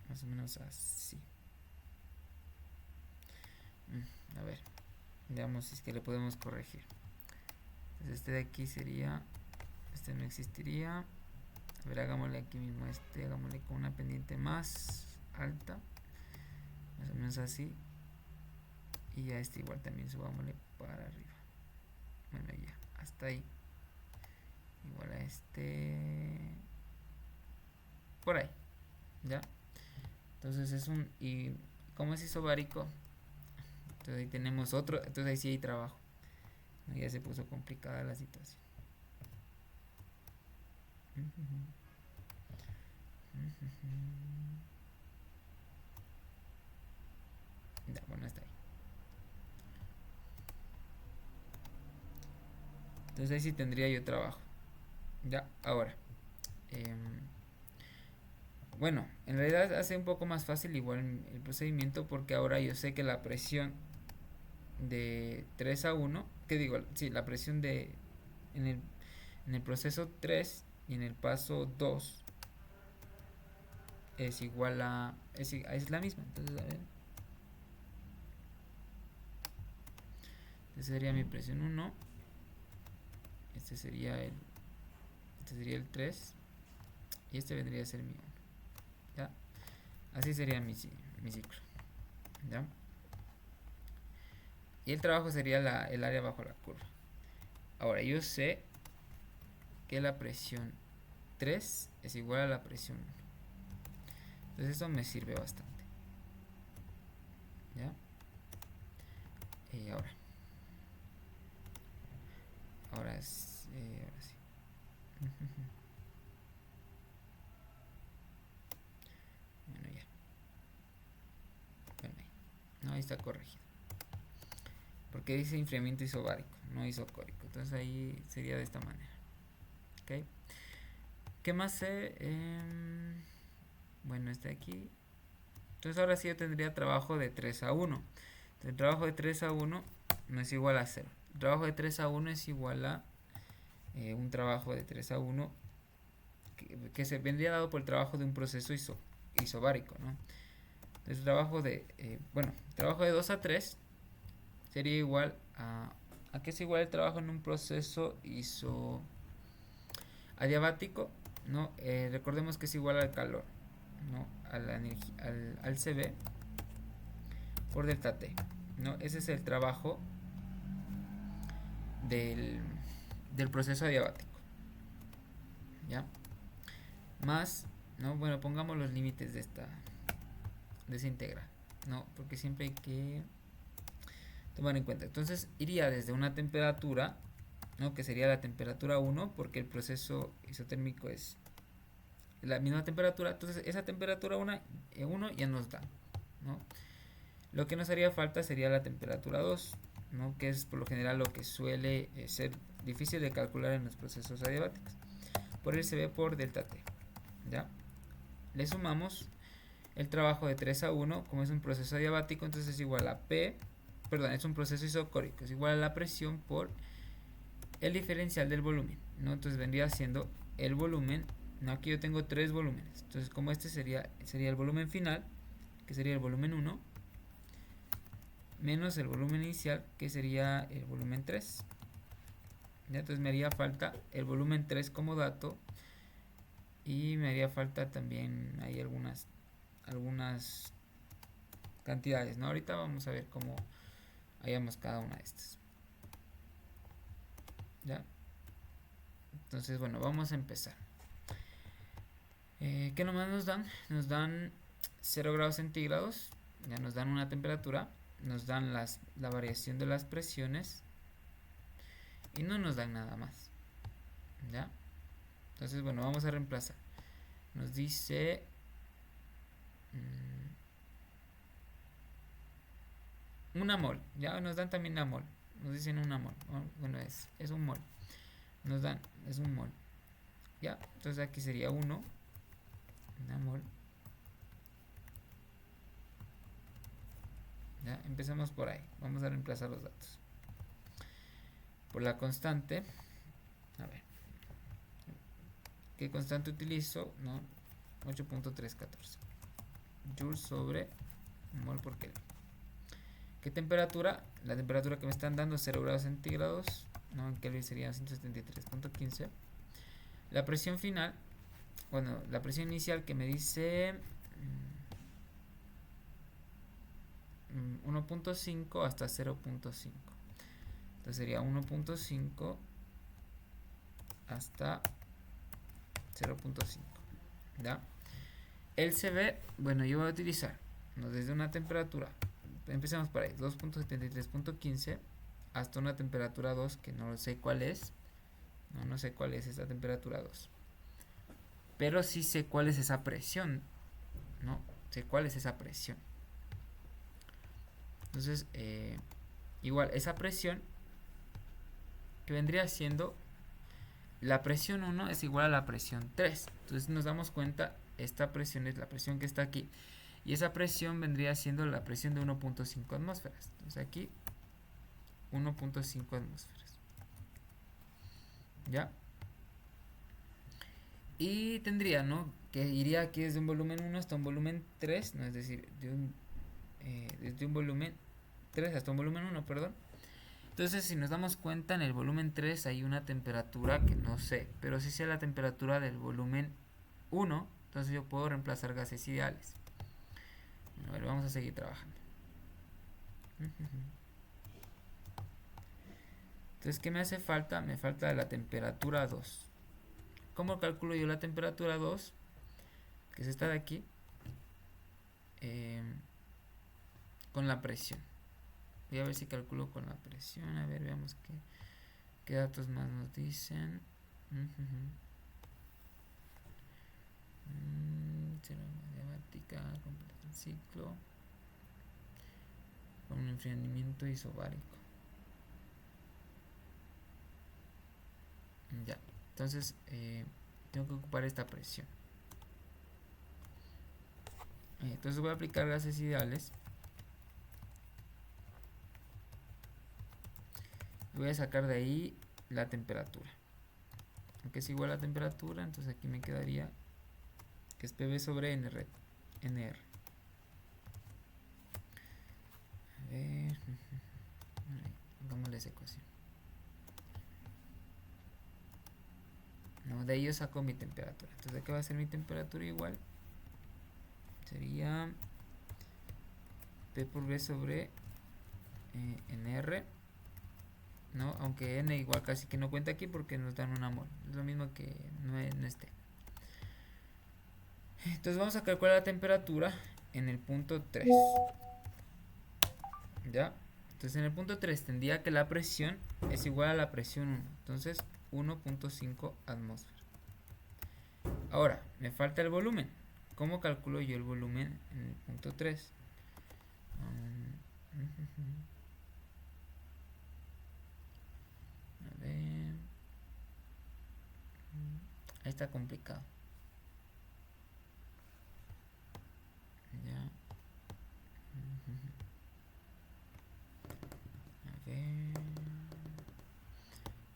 más o menos así. A ver, veamos si es que le podemos corregir. Entonces este de aquí sería, este no existiría. A ver, hagámosle aquí mismo hagámosle con una pendiente más alta, más o menos así. Y a este igual también subámosle para arriba. Bueno, ya, hasta ahí. Igual a este, por ahí, ¿ya? Entonces es y como es isobárico, entonces ahí tenemos otro, entonces ahí sí hay trabajo. Ya se puso complicada la situación. Ya, bueno, está ahí. Entonces ahí sí tendría yo trabajo. Ya, ahora. Bueno, en realidad hace un poco más fácil igual el procedimiento porque ahora yo sé que la presión de 3 a 1, ¿qué digo? Sí, la presión en el proceso 3 y en el paso 2 es igual es la misma. Entonces, a ver. Este sería mi presión 1. Este sería el 3 y este vendría a ser mi 1. ¿Ya? Así sería mi ciclo. ¿Ya? Y el trabajo sería el área bajo la curva. Ahora, yo sé que la presión 3 es igual a la presión 1. Entonces eso me sirve bastante. ¿Ya? Y ahora sí. Bueno, ya. Bueno, ahí. No, ahí está corregido. Porque dice enfriamiento isobárico, no isocórico. Entonces ahí sería de esta manera. ¿Ok? ¿Qué más sé? Bueno, está aquí. Entonces ahora sí yo tendría trabajo de 3 a 1. El trabajo de 3 a 1 no es igual a 0. El trabajo de 3 a 1 es igual a un trabajo de 3 a 1 que se vendría dado por el trabajo de un proceso isobárico, ¿no? Entonces el trabajo trabajo de 2 a 3 sería igual ¿a qué es igual el trabajo en un proceso adiabático? ¿No? Recordemos que es igual al calor. ¿no? Al CB por delta T, ¿no? Ese es el trabajo del proceso adiabático, ¿ya? Más, ¿no? Bueno, pongamos los límites de esa integral, ¿no? Porque siempre hay que tomar en cuenta. Entonces iría desde una temperatura, ¿no? Que sería la temperatura 1, porque el proceso isotérmico es la misma temperatura. Entonces esa temperatura 1 ya nos da, ¿no? Lo que nos haría falta sería la temperatura 2, ¿no? Que es por lo general lo que suele ser difícil de calcular en los procesos adiabáticos, por el CB por delta T, ¿ya? Le sumamos el trabajo de 3 a 1, como es un proceso adiabático, entonces es igual a P, perdón, es un proceso isocórico, es igual a la presión por el diferencial del volumen, ¿no? Entonces vendría siendo el volumen, ¿no? Aquí yo tengo 3 volúmenes, entonces como este sería el volumen final, que sería el volumen 1, menos el volumen inicial, que sería el volumen 3. ¿Ya? Entonces me haría falta el volumen 3 como dato, y me haría falta también hay algunas cantidades, ¿no? Ahorita vamos a ver cómo hallamos cada una de estas. ¿Ya? Entonces, bueno, vamos a empezar. ¿Qué nomás nos dan? Nos dan 0 grados centígrados, ya nos dan una temperatura, nos dan la variación de las presiones y no nos dan nada más. ¿Ya? Entonces, bueno, vamos a reemplazar. Nos dice una mol, ya nos dan también la mol, nos dicen una mol, bueno, es un mol, nos dan, es un mol, ya, entonces aquí sería una mol, ya, empezamos por ahí, vamos a reemplazar los datos, por la constante, a ver, ¿qué constante utilizo? No, 8.314 joules sobre mol por Kelvin. ¿Qué temperatura? La temperatura que me están dando es 0 grados centígrados, ¿no? En Kelvin sería 173.15. La presión final, bueno, la presión inicial que me dice 1.5 hasta 0.5. Entonces sería 1.5 hasta 0.5. ¿Ya? El CB, bueno, yo voy a utilizar, ¿no? Desde una temperatura, empecemos por ahí, 2.73.15 hasta una temperatura 2 que no sé cuál es. No sé cuál es esa temperatura 2. Pero sí sé cuál es esa presión, ¿no? Sé cuál es esa presión. Entonces, igual, esa presión que vendría siendo la presión 1 es igual a la presión 3. Entonces nos damos cuenta, esta presión es la presión que está aquí. Y esa presión vendría siendo la presión de 1.5 atmósferas. Entonces aquí 1.5 atmósferas. ¿Ya? Y tendría, ¿no? Que iría aquí desde un volumen 1 hasta un volumen 3, ¿no? Es decir, desde un volumen 3 hasta un volumen 1, perdón. Entonces, si nos damos cuenta, en el volumen 3 hay una temperatura que no sé, pero sí sé la temperatura del volumen 1, entonces yo puedo reemplazar gases ideales. A ver, vamos a seguir trabajando. Entonces, ¿qué me hace falta? Me falta la temperatura 2. ¿Cómo calculo yo la temperatura 2? Que es esta de aquí. Con la presión. Voy a ver si calculo con la presión. A ver, veamos qué datos más nos dicen. Matemática, completa el ciclo. Con un enfriamiento isobárico. Ya, entonces tengo que ocupar esta presión. Entonces voy a aplicar gases ideales. Voy a sacar de ahí la temperatura. Aunque es igual a la temperatura, entonces aquí me quedaría que es PV sobre NR. A ver, pongámosle esa ecuación. No, de ahí yo saco mi temperatura. Entonces aquí va a ser mi temperatura igual sería P por V sobre NR, ¿no? Aunque N igual casi que no cuenta aquí porque nos dan una mol. Es lo mismo que no en este. Entonces vamos a calcular la temperatura en el punto 3. ¿Ya? Entonces en el punto 3 tendría que la presión es igual a la presión 1. Entonces 1.5 atmósferas. Ahora, me falta el volumen. ¿Cómo calculo yo el volumen en el punto 3? A ver. Ahí está complicado. Ya. A ver.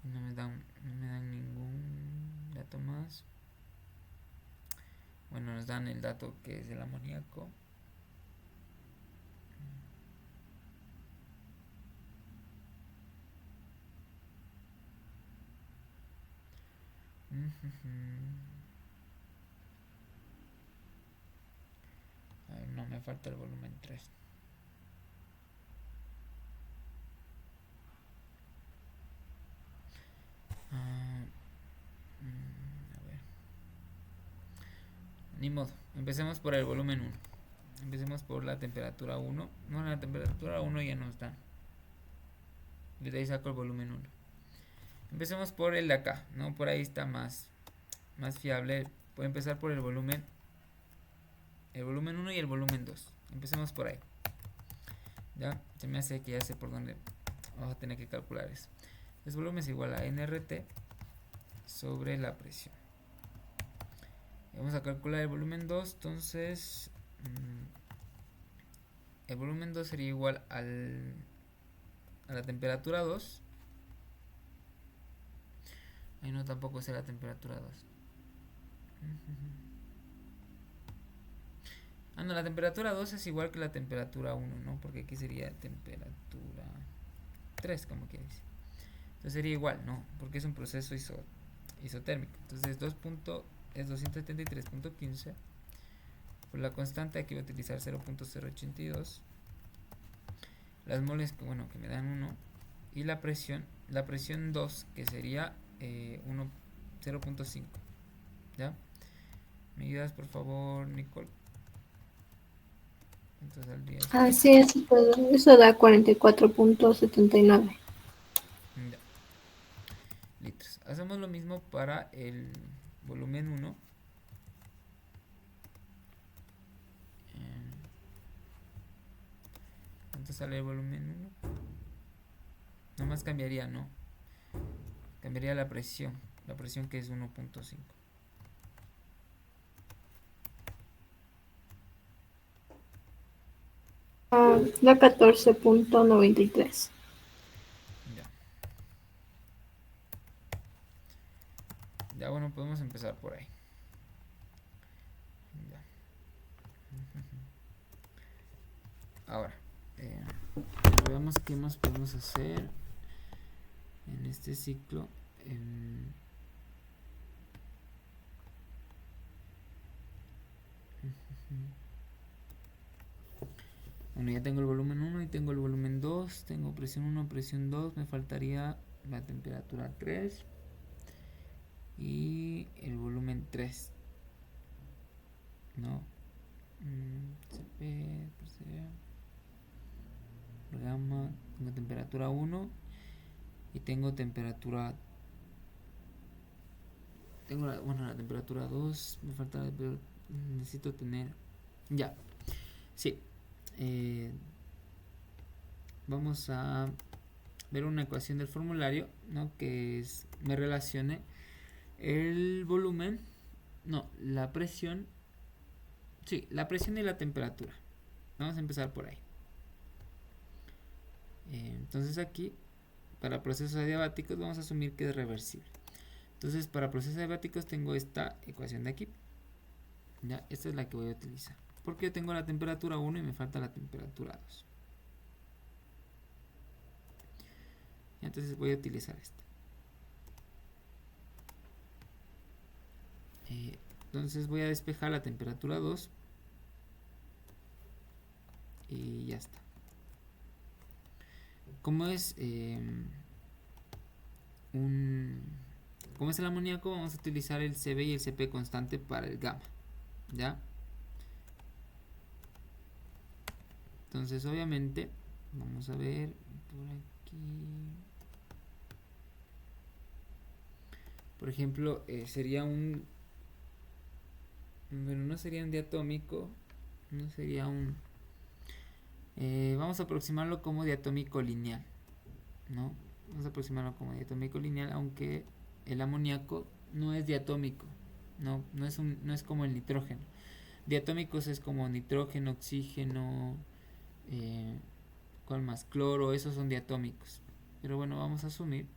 No me dan ningún dato más. Bueno, nos dan el dato que es el amoníaco. A ver, no, me falta el volumen 3. A ver. Ni modo. Empecemos por el volumen 1. Empecemos por la temperatura 1. No, la temperatura 1 ya no está. De ahí saco el volumen 1. Empecemos por el de acá, ¿no? Por ahí está más fiable. Puedo empezar por el volumen 1 y el volumen 2. Empecemos por ahí. Ya, se me hace que ya sé por dónde vamos a tener que calcular eso. El volumen es igual a NRT sobre la presión. Vamos a calcular el volumen 2, entonces el volumen 2 sería igual a la temperatura 2. Ahí no, tampoco será la temperatura 2. No, la temperatura 2 es igual que la temperatura 1, ¿no? Porque aquí sería temperatura 3, como que dice. Entonces sería igual, ¿no? Porque es un proceso isotérmico. Entonces 2 es 273.15. Por la constante aquí voy a utilizar 0.082. Las moles que me dan 1. Y la presión 2, que sería 0.5. ¿Ya? ¿Me ayudas, por favor, Nicole? ¿Cuánto saldría? Así es, eso da 44.79. Ya. Litros. Hacemos lo mismo para el volumen 1. ¿Cuánto sale el volumen 1? Nomás cambiaría, ¿no? Cambiaría la presión que es 1.5. Da 14.93. Ya, bueno, podemos empezar por ahí. Ya. Ahora, veamos qué más podemos hacer en este ciclo. Bueno, ya tengo el volumen 1 y tengo el volumen 2. Tengo presión 1, presión 2. Me faltaría la temperatura 3 y el volumen 3. No. CP, programa. Tengo temperatura 1 y tengo temperatura. Tengo la temperatura 2. Me falta. Necesito tener. Ya. Sí. Vamos a ver una ecuación del formulario, ¿no? Que me relacione el volumen, no, la presión, sí, la presión y la temperatura. Vamos a empezar por ahí. Entonces aquí, para procesos adiabáticos, vamos a asumir que es reversible. Entonces, para procesos adiabáticos tengo esta ecuación de aquí. Ya, esta es la que voy a utilizar. Porque yo tengo la temperatura 1 y me falta la temperatura 2. Entonces voy a utilizar esta. Entonces voy a despejar la temperatura 2 y ya está. Como es como es el amoníaco, vamos a utilizar el Cb y el Cp constante para el gamma, ¿ya? Entonces obviamente vamos a ver por aquí, por ejemplo, sería bueno, no sería un diatómico, no sería vamos a aproximarlo como diatómico lineal, ¿no? Vamos a aproximarlo como diatómico lineal, aunque el amoníaco no es diatómico, no es como el nitrógeno. Diatómicos es como nitrógeno, oxígeno, ¿cuál más? Cloro, esos son diatómicos. Pero bueno, vamos a asumir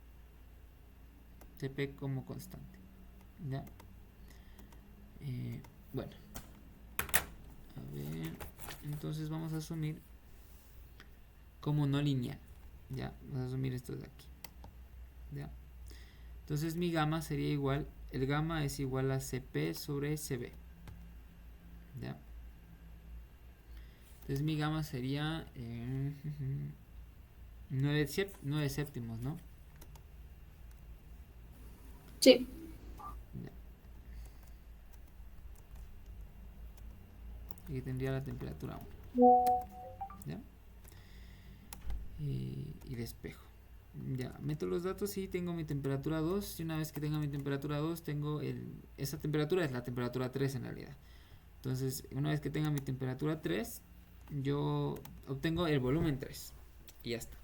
Cp como constante, ¿ya? Bueno, a ver, entonces vamos a asumir como no lineal, ya, vamos a asumir esto de aquí, ya. Entonces mi gamma sería igual, el gamma es igual a Cp sobre Cb, ya. Entonces mi gamma sería 9 séptimos, ¿no? Sí. Ya. Aquí tendría la temperatura 1, ¿ya? Y despejo. Ya, meto los datos y tengo mi temperatura 2. Y una vez que tenga mi temperatura 2, tengo esa temperatura es la temperatura 3 en realidad. Entonces, una vez que tenga mi temperatura 3, yo obtengo el volumen 3. Y ya está.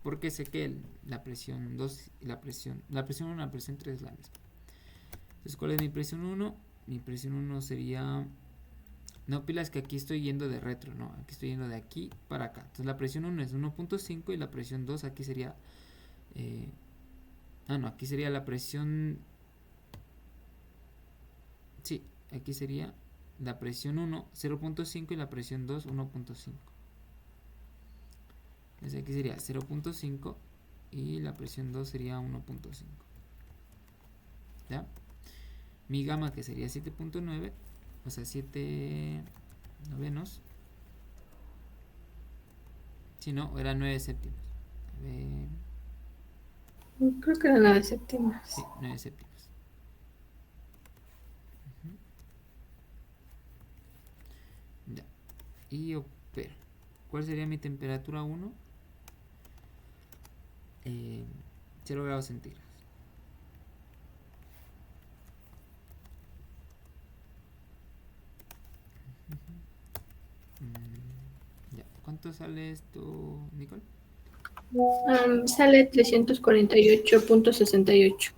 Porque sé que la presión 2 y la presión 1 y la presión 3 es la misma. Entonces, ¿cuál es mi presión 1? Mi presión 1 sería... No, pilas que aquí estoy yendo de retro, ¿no? Aquí estoy yendo de aquí para acá. Entonces la presión 1 es 1.5 y la presión 2 aquí sería... no, aquí sería la presión... Sí, aquí sería la presión 1, 0.5 y la presión 2, 1.5. Entonces aquí sería 0.5 y la presión 2 sería 1.5. ¿Ya? Mi gamma que sería 7.9, o sea 7 novenos. Si no, era 9 séptimos. A ver. Creo que era 9 séptimos. Sí, 9 séptimos. Ya. Y opero. ¿Cuál sería mi temperatura 1? 0 grados centígrados. Ya. ¿Cuánto sale esto, Nicole? Sale 348.68.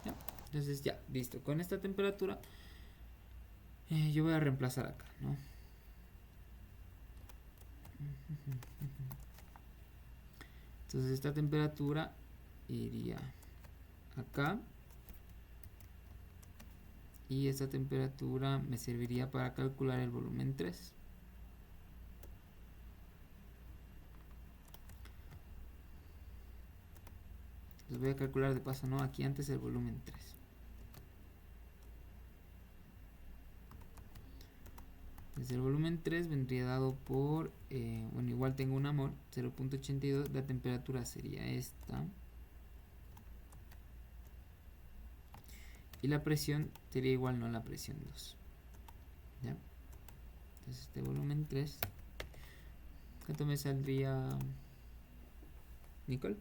Ya. Entonces ya, listo. Con esta temperatura yo voy a reemplazar acá, ¿no? Entonces esta temperatura iría acá. Y esta temperatura me serviría para calcular el volumen 3. Les voy a calcular de paso, ¿no? Aquí antes el volumen 3. Desde el volumen 3 vendría dado por, bueno, igual tengo una mol, 0.82, la temperatura sería esta. Y la presión sería igual, no, la presión 2. ¿Ya? Entonces este volumen 3, ¿cuánto me saldría, Nicole?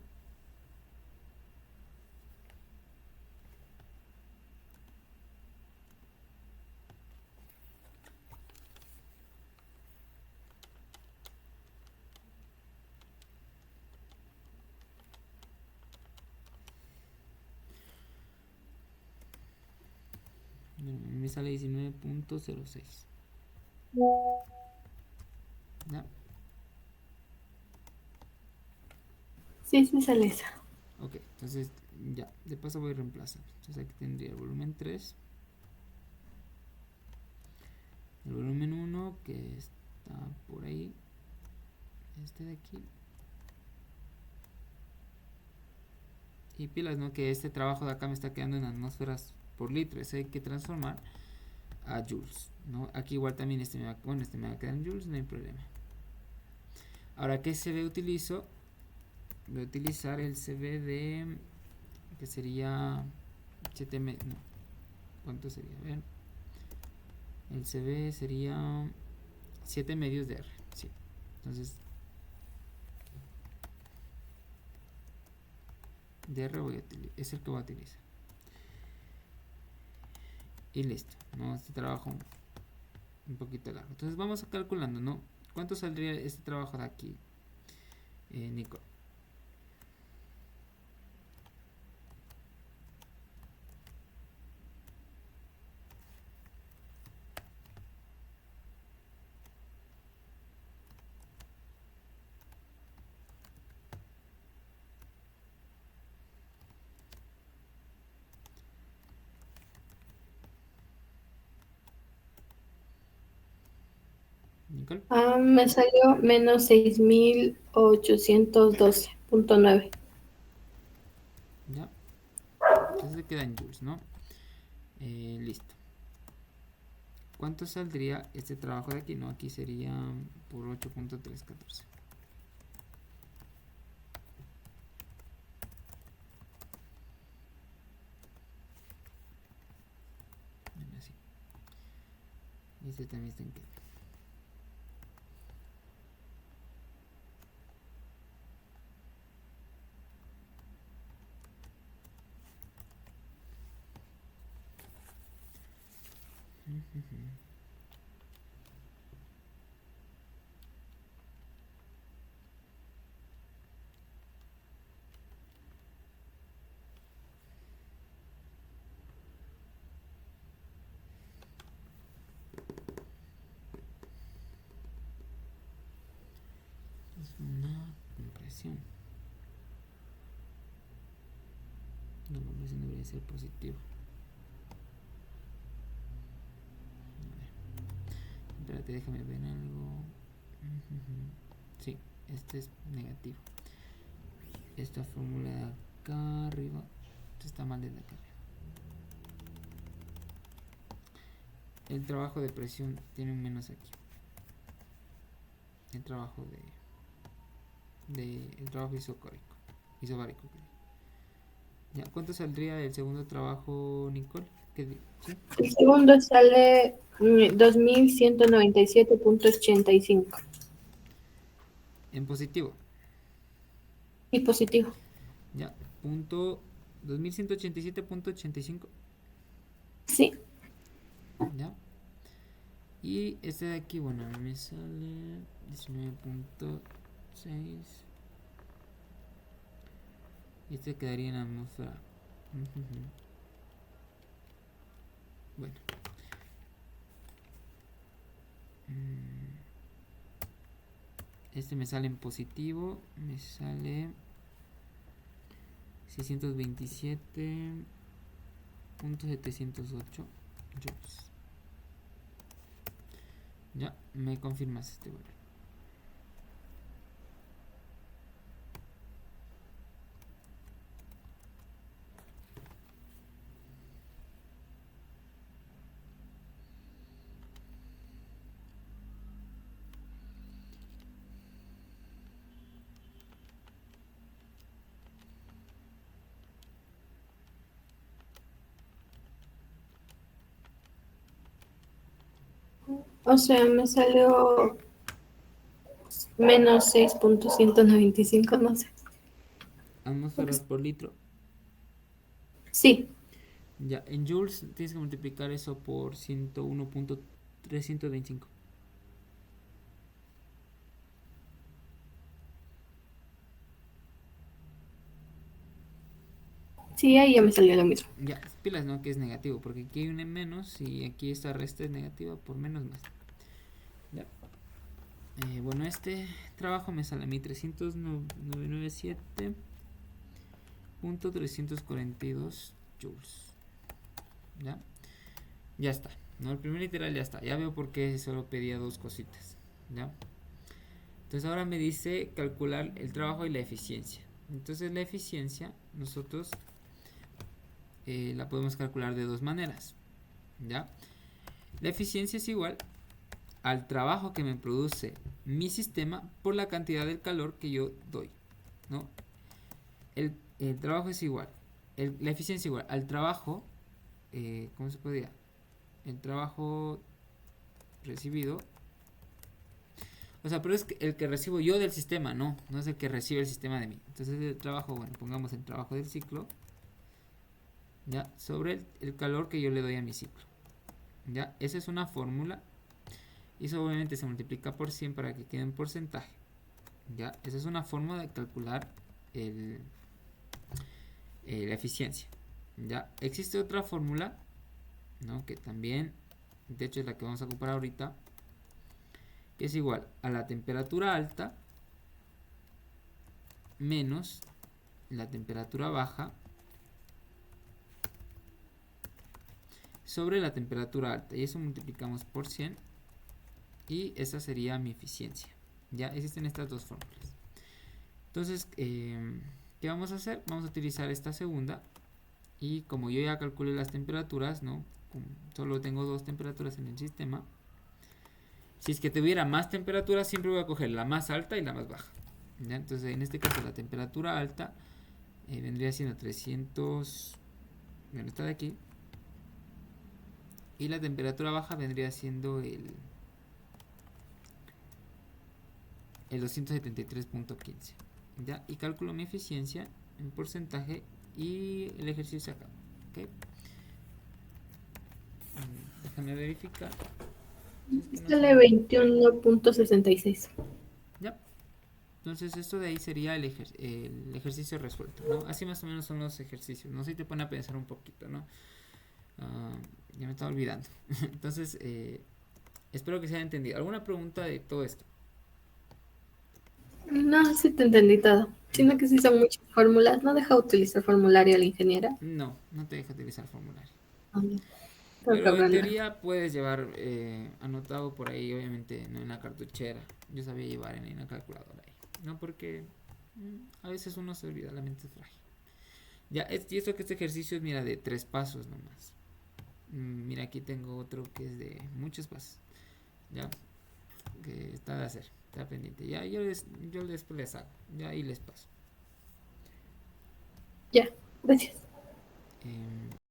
Me sale 19.06. ¿Ya? Sí, sí sale esa. Ok, entonces ya, de paso voy a reemplazar. Entonces aquí tendría el volumen 3, el volumen 1 que está por ahí, este de aquí. Y pilas, ¿no? Que este trabajo de acá me está quedando en atmósferas por litro, ese hay que transformar. a joules, ¿no? Aquí igual también este me va a quedar en joules, no hay problema. Ahora, ¿qué CV utilizo? Voy a utilizar el CV de, que sería 7 medios, no, ¿cuánto sería? A ver, el CV sería 7 medios de R, sí. Entonces, de R es el que voy a utilizar. Y listo, ¿no? Este trabajo un poquito largo. Entonces vamos a calculando, ¿no? ¿Cuánto saldría este trabajo de aquí, Nico? Nicole. Me salió menos 6.812.9. Ya. Entonces se queda en joules, ¿no? Listo. ¿Cuánto saldría este trabajo de aquí? No, aquí sería por 8.314. Así. Este también está en Kelvin. Es una compresión. La compresión debería ser positiva. Espérate, déjame ver algo. Sí, este es negativo. Esta fórmula de acá arriba, esto está mal desde acá arriba. El trabajo de presión tiene un menos aquí. El trabajo el trabajo isobárico. Ya, ¿cuánto saldría el segundo trabajo, Nicole? ¿Sí? El segundo sale 2.197.85. En positivo. Y positivo. Ya, punto 2187.85. Sí. Ya. Y este de aquí, bueno, me sale 19.6. Y este quedaría en atmósfera. Bueno. Este me sale en positivo. Me sale 627.708 joules. Ya, me confirmas este valor. O sea, me salió menos 6.195, no sé. Atmósferas por litro. Sí. Ya, en joules tienes que multiplicar eso por 101.325. Sí, ahí ya me salió lo mismo. Ya, pilas, ¿no? Que es negativo, porque aquí hay un en menos y aquí esta resta es negativa por menos más. Ya. Bueno, este trabajo me sale a mí 397.342 joules. ¿Ya? Ya está, ¿no? El primer literal ya está. Ya veo por qué solo pedía dos cositas. ¿Ya? Entonces ahora me dice calcular el trabajo y la eficiencia. Entonces la eficiencia nosotros la podemos calcular de dos maneras. ¿Ya? La eficiencia es igual al trabajo que me produce mi sistema por la cantidad del calor que yo doy, ¿no? El trabajo es igual, la eficiencia es igual al trabajo, ¿cómo se podría? El trabajo recibido, o sea, pero es el que recibo yo del sistema, no es el que recibe el sistema de mí. Entonces el trabajo, bueno, pongamos el trabajo del ciclo, ya, sobre el calor que yo le doy a mi ciclo. Ya, esa es una fórmula. Y eso obviamente se multiplica por 100 para que quede en porcentaje. Ya, esa es una forma de calcular la eficiencia. Ya, existe otra fórmula, ¿no? Que también, de hecho es la que vamos a ocupar ahorita, que es igual a la temperatura alta menos la temperatura baja sobre la temperatura alta. Y eso multiplicamos por 100 y esa sería mi eficiencia. Ya existen estas dos fórmulas. Entonces, ¿qué vamos a hacer? Vamos a utilizar esta segunda. Y como yo ya calculé las temperaturas, ¿no? Solo tengo dos temperaturas en el sistema. Si es que tuviera más temperaturas, siempre voy a coger la más alta y la más baja. ¿Ya? Entonces, en este caso, la temperatura alta vendría siendo 300. Bueno, está de aquí. Y la temperatura baja vendría siendo el 273.15. ¿Ya? Y calculo mi eficiencia en porcentaje y el ejercicio se acaba. ¿Okay? Déjame verificar. Sale 21.66. Ya. Entonces esto de ahí sería el ejercicio resuelto, ¿no? Así más o menos son los ejercicios, ¿no? Si te pone a pensar un poquito, ¿no? Ya me estaba olvidando. Entonces, espero que se haya entendido. ¿Alguna pregunta de todo esto? No, sí te entendí todo. Sino que si son muchas fórmulas, ¿no deja utilizar formulario la ingeniera? No te deja utilizar formulario. Ah, no. Tengo que Pero en hablarle. teoría puedes llevar anotado por ahí, obviamente, no en la cartuchera. Yo sabía llevar en la calculadora ahí. No porque a veces uno se olvida, la mente es frágil. Ya, y esto que este ejercicio es, mira, de 3 pasos nomás. Mira, aquí tengo otro que es de muchos pasos. Ya, que está de hacer, está pendiente. Ya, yo después les hago. Ya ahí les paso. Ya, gracias. Em,